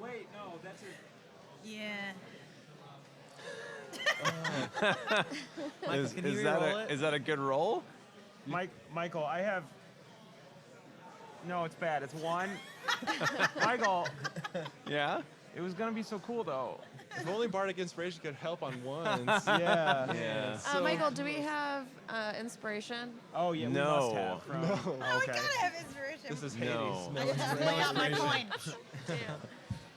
Wait, no, that's a... Yeah. Michael, Is, can you is that reroll it? is that a good roll? Michael, I have... No, it's bad. It's 1. Michael, Yeah. it was going to be so cool, though. If only Bartok Inspiration could help on ones. Yeah. Yeah. Michael, do we have inspiration? Oh, yeah, we No. must have. From, No. Oh, we okay. gotta have inspiration. This is No. Hades. I just have to lay out my coin.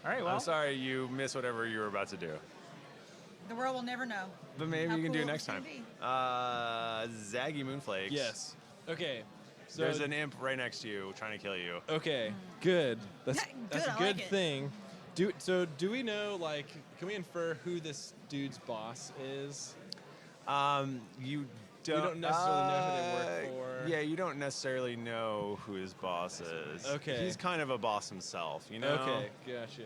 All right, well. I'm sorry you missed whatever you were about to do. The world will never know. But maybe How you can do it cool next this time. can be. Zaggy Moonflakes. Yes. Okay. So There's an imp right next to you trying to kill you. Okay. Good. That's Good, that's a I good like it. thing. Do we know, like, can we infer who this dude's boss is? You don't necessarily know who they work for. Yeah, you don't necessarily know who his boss is. Okay. He's kind of a boss himself, you know? Okay, gotcha.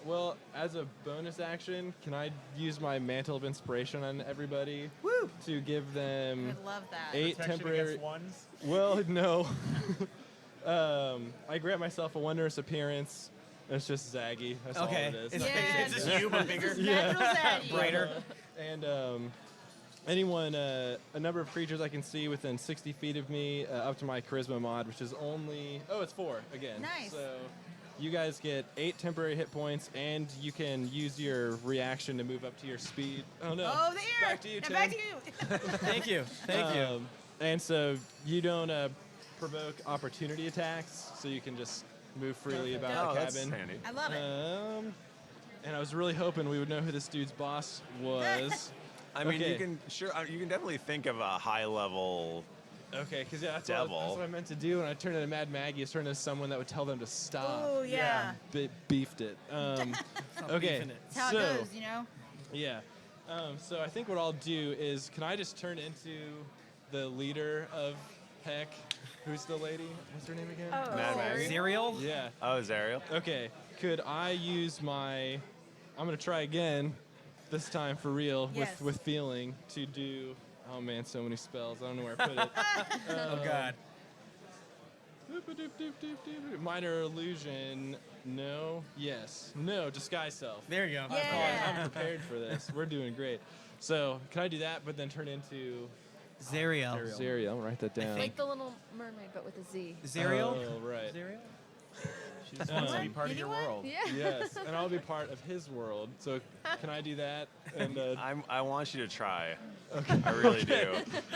Well, as a bonus action, can I use my Mantle of Inspiration on everybody? Woo! To give I them would love that. 8 Protection temporary. against ones. Well, no. I grant myself a wondrous appearance. It's just Zaggy. That's all it is. It's, Yeah, it's just you, but bigger. Natural Zaddy. Brighter. And anyone, a number of creatures I can see within 60 feet of me, up to my charisma mod, which is only, it's 4 again. Nice. So you guys get 8 temporary hit points, and you can use your reaction to move up to your speed. Oh no! Oh, the ear. Back to you, And Tim. back to you. Thank you. Thank you. And so you don't provoke opportunity attacks, so you can just move freely about Oh, the that's cabin. handy. I love it. And I was really hoping we would know who this dude's boss was. I mean, Okay. you can definitely think of a high level. Okay, because that's Devil. what I meant to do when I turned into Mad Maggie, is turn into someone that would tell them to stop. Oh, yeah. Beefed it. Okay, beefing it. That's how so, it goes, you know? yeah. So I think what I'll do is, can I just turn into the leader of Heck? Who's the lady? What's her name again? Mad Maggie? Cereal? Yeah. Oh, Zariel. Okay. Could I use my? I'm gonna try again, this time for real Yes. with feeling to do. Oh man, so many spells. I don't know where I put it. Oh God. Minor illusion. No. Yes. No. Disguise self. There you go. Yeah. I'm prepared for this. We're doing great. So can I do that, but then turn into Zariel. Zariel? I'll write that down. Like the Little Mermaid, but with a Z. Zariel? Oh right. Zariel? She just wants to be part of your Anyone? world. Yeah. Yes, and I'll be part of his world. So can I do that? And I want you to try. I really do.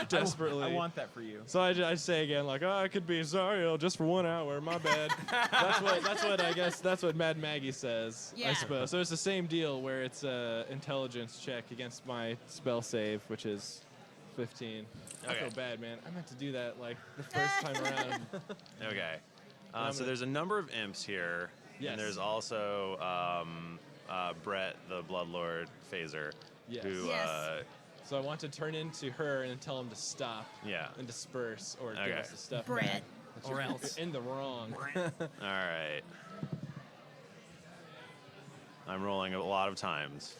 desperately. I want that for you. So I say again, like, I could be Zariel just for 1 hour. My bad. that's what I guess. That's what Mad Maggie says. I Yeah. suppose. So it's the same deal where it's a intelligence check against my spell save, which is 15. I Okay. feel bad, man. I meant to do that like the first time around. Okay. I'm So gonna- there's a number of imps here, Yes. and there's also Brett, the Bloodlord Phaser, Yes. who Yes. So I want to turn into her and tell him to stop yeah. and disperse or give Okay. us the stuff Brett. back. Or else. You're in the wrong. All right. I'm rolling a lot of times.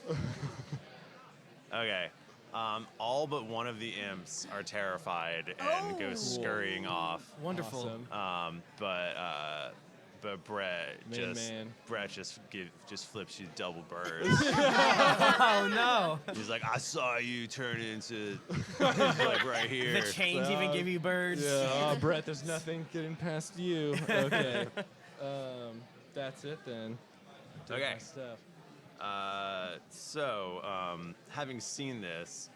Okay. All but one of the imps are terrified and go Oh. scurrying off. Wonderful. Awesome. But Brett Man. just flips you double birds. Oh no. He's like, I saw you turn into like right here. The chains even give you birds. Yeah, oh, Brett, there's nothing getting past you. Okay. That's it then. Take Okay. my stuff. Having seen this,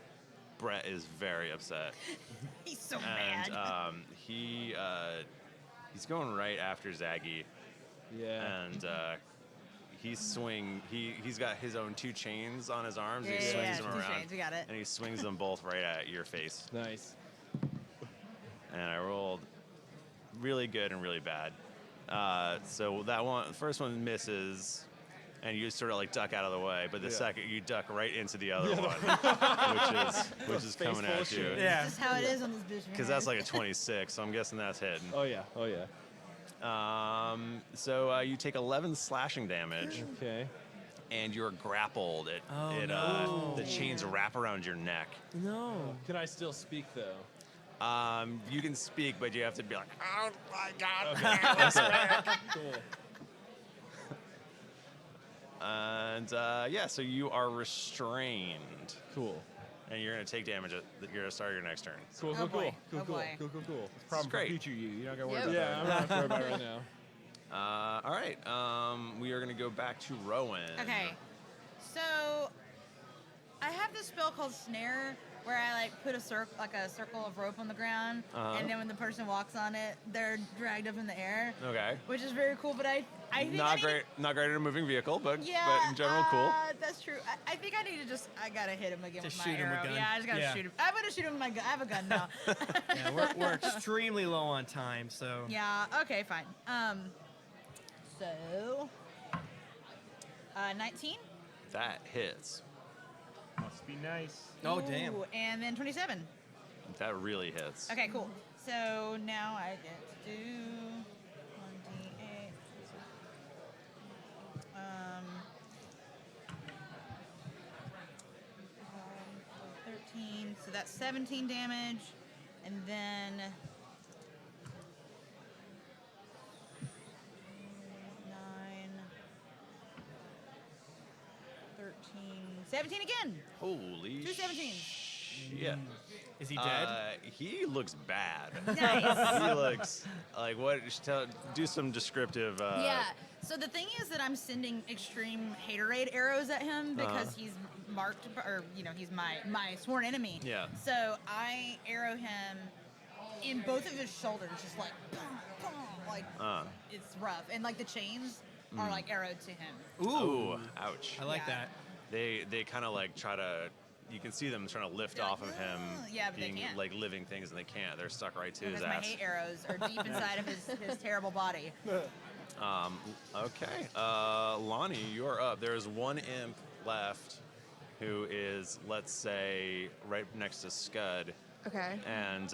Brett is very upset, He's so and mad. he's going right after Zaggy, Yeah. and he's got his own 2 chains on his arms. And he Yeah, swings yeah, them two around, chains, we got it. and he swings them both right at your face. Nice. And I rolled really good and really bad. So the first one misses, and you sort of like duck out of the way. But the second, you duck right into the other one, which is coming full of at you. shit. Yeah. This is how it is on this bitch. Because that's like a 26, so I'm guessing that's hitting. Oh yeah. Oh yeah. So you take 11 slashing damage, Okay. and you're grappled. Oh, no. The chains wrap around your neck. No. Can I still speak though? You can speak, but you have to be like, oh my god. Okay. Cool. And so you are restrained, Cool. and you're gonna take damage. You're gonna start your next turn. Cool. Oh, Cool. Cool. boy. Cool. Oh, Cool. boy. Cool. Cool. Cool. Problem for great. future you. You're not gonna worry Yep. about Yeah, that. I'm not sure about it right now. All right. We are gonna go back to Rowan. Okay. So I have this spell called Snare where I like put a circle of rope on the ground, Uh-huh. and then when the person walks on it, they're dragged up in the air, Okay. which is very cool. But I think I Not need great. Not great in a moving vehicle, but Yeah, but in general, cool. That's true. I think I need to I gotta hit him again Just with my shoot him with arrow. gun. Yeah, I just gotta Yeah. shoot him. I'm gonna shoot him with my gun. I have a gun now. Yeah, we're extremely low on time, so. Yeah. Okay. Fine. So 19. That hits. Plus Be nice. Oh, damn. Ooh, and then 27. That really hits. Okay, cool. So now I get to do 1d8. 13. So that's 17 damage, and then 9, 13, 17 again. Holy 2 17s. shit. Is he dead? He looks bad. Nice. He looks like what? Do some descriptive. Yeah. So the thing is that I'm sending extreme haterade arrows at him because he's marked, or he's my sworn enemy. Yeah. So I arrow him in both of his shoulders, just like, like it's rough, and like the chains are like arrowed to him. Ooh, ouch. I like Yeah. that. They kind of like try to. You can see them trying to lift They're off like, of him, "Ugh." Yeah, but they being can't. like living things, and they can't. They're stuck right to his Because my ass. hate arrows are deep inside of his terrible body. Okay, Lonnie, you're up. There's one imp left, who is, let's say, right next to Scud, Okay. and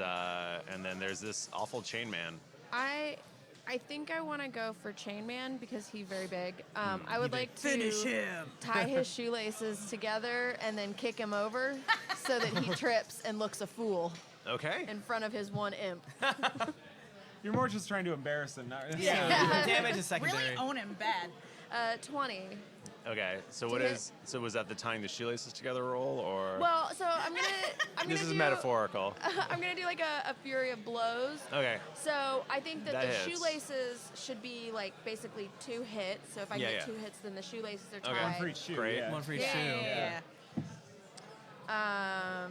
then there's this awful chain man. I think I want to go for Chain Man because he's very big. I would like to Finish him. tie his shoelaces together and then kick him over so that he trips and looks a fool Okay. in front of his one imp. You're more just trying to embarrass him, not Yeah. Damage is secondary. Really own him bad. 20. Okay. So To what hit- is? So was that the tying the shoelaces together roll, or? Well, so I'm gonna this do, is metaphorical. I'm gonna do like a fury of blows. Okay. So I think that That the hits. shoelaces should be like basically 2 hits. So if I Yeah, get yeah. 2 hits, then the shoelaces are Okay. tied. One for each shoe. Great. Yeah. One for each Yeah, shoe. yeah, yeah.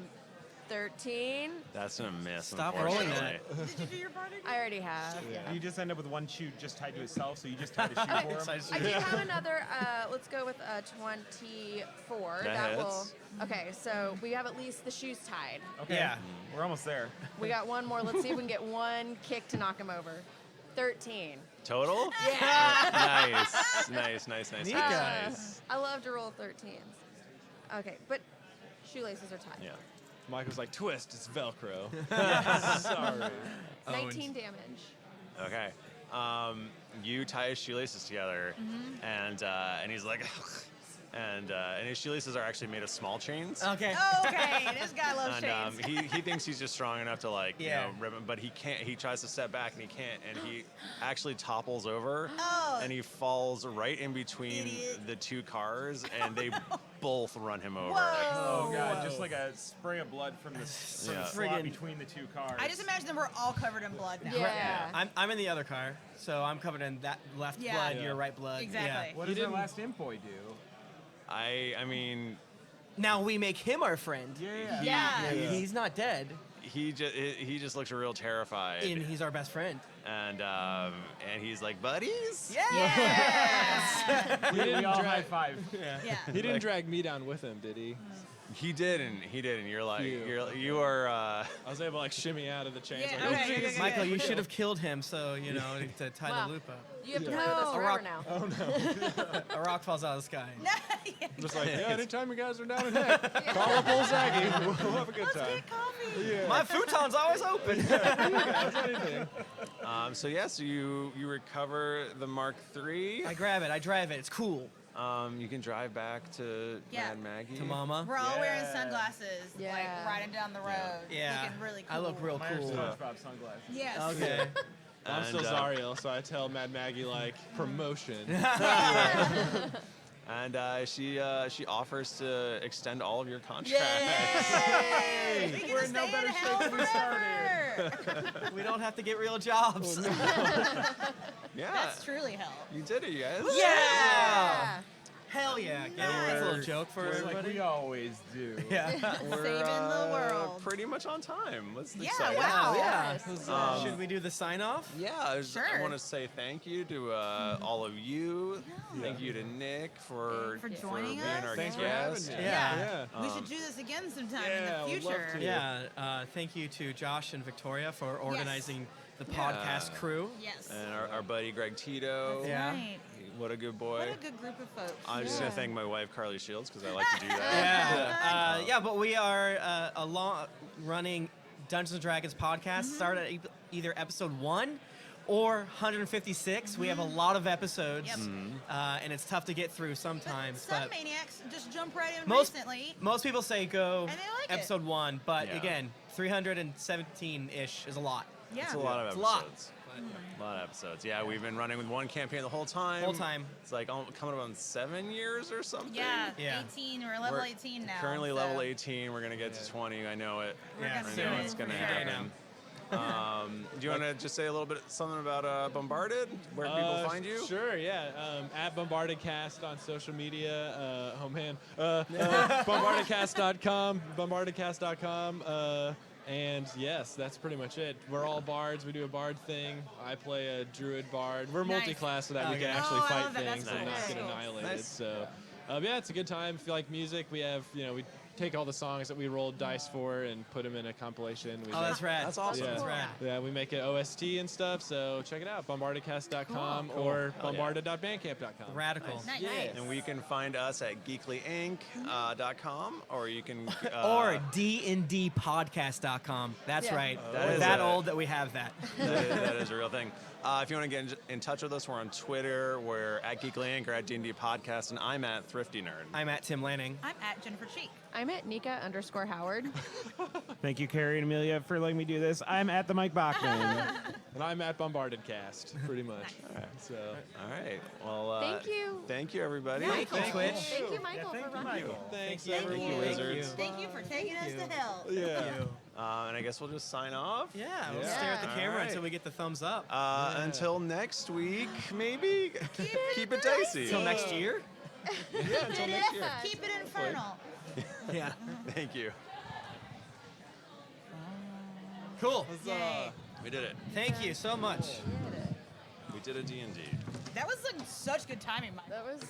13. That's gonna miss. Stop rolling unfortunately. Did you do your bardic? I already have. You just end up with one shoe just tied to himself, so you just tied a shoe for him. I do have another. Let's go with 24. That will. hits. Okay, so we have at least the shoes tied. Okay. Yeah. We're almost there. We got one more. Let's see if we can get one kick to knock him over. 13. Total? Yeah. Nice. Nika. Nice. I love to roll 13s. Okay, but shoelaces are tied. Yeah. Michael's like, twist, it's Velcro. Sorry. 19 damage. Okay. You tie his shoelaces together, and he's like, and his shoelaces are actually made of small chains. Okay. Okay, this guy loves And chains. he thinks he's just strong enough to Yeah. rip him, but he can't. He tries to step back and he can't, and he actually topples over, Oh. and he falls right in between Idiot. the 2 cars, and they both run him over. Whoa. Oh god, just like a spray of blood from the Yeah. slot Friggin- between the 2 cars. I just imagine them we're all covered in blood now. Yeah. I'm in the other car, so I'm covered in that left Yeah. blood, Yeah. your right blood. Exactly. What He does our didn't- last imp boy do? I mean, Yeah. Now we make him our friend. Yeah. Yeah. He's not dead, he just looks real terrified, and he's our best friend. and he's like, buddies. Yes. We all high five. Yeah. He didn't drag me down with him, did he? He didn't. You're like, Phew. you are. I was able to like shimmy out of the chains. Yeah, like, okay, okay, Michael, okay. you should have killed him, so to tie Wow. the loop up. You have to play with us A forever rock- now. A rock falls out of the sky. Just like, yeah, anytime you guys are down in heck, call up old Zaggy. We'll have a good Let's time. get coffee. Yeah. My futon's always open. Anything. So you recover the Mark III. I grab it. I drive it. It's cool. You can drive back to Yeah. Mad Maggie. To Mama. We're all wearing Yeah. sunglasses, like Yeah. riding down the road, Yeah. looking really cool. I look real Mine are cool. SpongeBob sunglasses. Yes. Okay. I'm still And, Zariel, so I tell Mad Maggie like promotion. And she offers to extend all of your contracts. Yay! We get We're to in no stay better in shape hell than we forever. We don't have to get real jobs. Yeah. That's truly hell. You did it, you guys. Yeah. Hell yeah. That's a little joke for Like everybody. we always do. Yeah. We're Saving the world. pretty much on time. That's Yeah, exciting. wow. Yeah. Should we do the sign off? Yeah, I Sure. want to say thank you to all of you. Thank you to Nick for joining being us. our Thanks for guest. having me. Yeah. Yeah. We should do this again sometime Yeah, in I the would love future. to. Yeah. Thank you to Josh and Victoria for organizing the podcast crew. Yes. And our buddy Greg Tito. Yeah. Right. What a good boy. What a good group of folks. I'm just gonna thank my wife Carly Shields because I like to do that. Yeah, but we are a long-running Dungeons and Dragons podcast. Started at either episode 1 or 156. We have a lot of episodes, Yep. and it's tough to get through sometimes. Some But maniacs just jump right in most recently. most people say go And they like it. episode 1, but Yeah. again, 317-ish is a lot. Yeah. It's a lot of It's a lot. episodes. A lot of episodes. Yeah, we've been running with one campaign the whole time. Whole time. It's like coming up on 7 years or something. Yeah, Yeah. 18. We're level We're 18 now. Currently so level 18. We're gonna get to 20. I know it. We're Yeah, gonna I do know it. it's gonna Yeah. happen. Do you want to just say a little bit something about Bombarded? Where people find you? Sure, yeah. At BombardedCast on social media. Bombardedcast.com. Bombardedcast.com. And yes, that's pretty much it. We're all bards. We do a bard thing. I play a druid bard. We're Nice. multi-class so that we Okay. can actually Oh, I fight love that. That's things cool. and not get Nice. annihilated. Nice. So, yeah, it's a good time. If you like music, we have, we take all the songs that we rolled dice for and put them in a compilation. We Oh, that's rad. That's awesome. Yeah. That's rad. Yeah, we make it OST and stuff, so check it out. Bombardedcast.com Cool. or Hell yeah. bombarded.bandcamp.com. Radical. Nice. And we can find us at geeklyinc.com, or you can Or dndpodcast.com. That's Yeah. right. That We're is that a- old that we have that. that is a real thing. If you want to get in touch with us, we're on Twitter. We're at Geekly Inc. or at D&D Podcast, and I'm at Thrifty Nerd. I'm at Tim Lanning. I'm at Jennifer Cheek. I'm at Nika_Howard. Thank you, Carrie and Amelia, for letting me do this. I'm at the Mike Bachman. And I'm at BombardedCast, pretty much. So, All right. Well, Thank you. Thank you, everybody. Thank you, Twitch. Thank you, Michael, for running. thanks, you. everyone. Thank you, Wizards. Thank you for taking us to hell. Yeah. And I guess we'll just sign off. Yeah, we'll Yeah. stare at the All camera right. until we get the thumbs up. Until next week, maybe. Keep it dicey. Until next year? Yeah, until next year. Keep it infernal. Yeah. Thank you. Cool. Yay. We did it. Thank you so much. We did a D&D. That was like such good timing, Mike. That was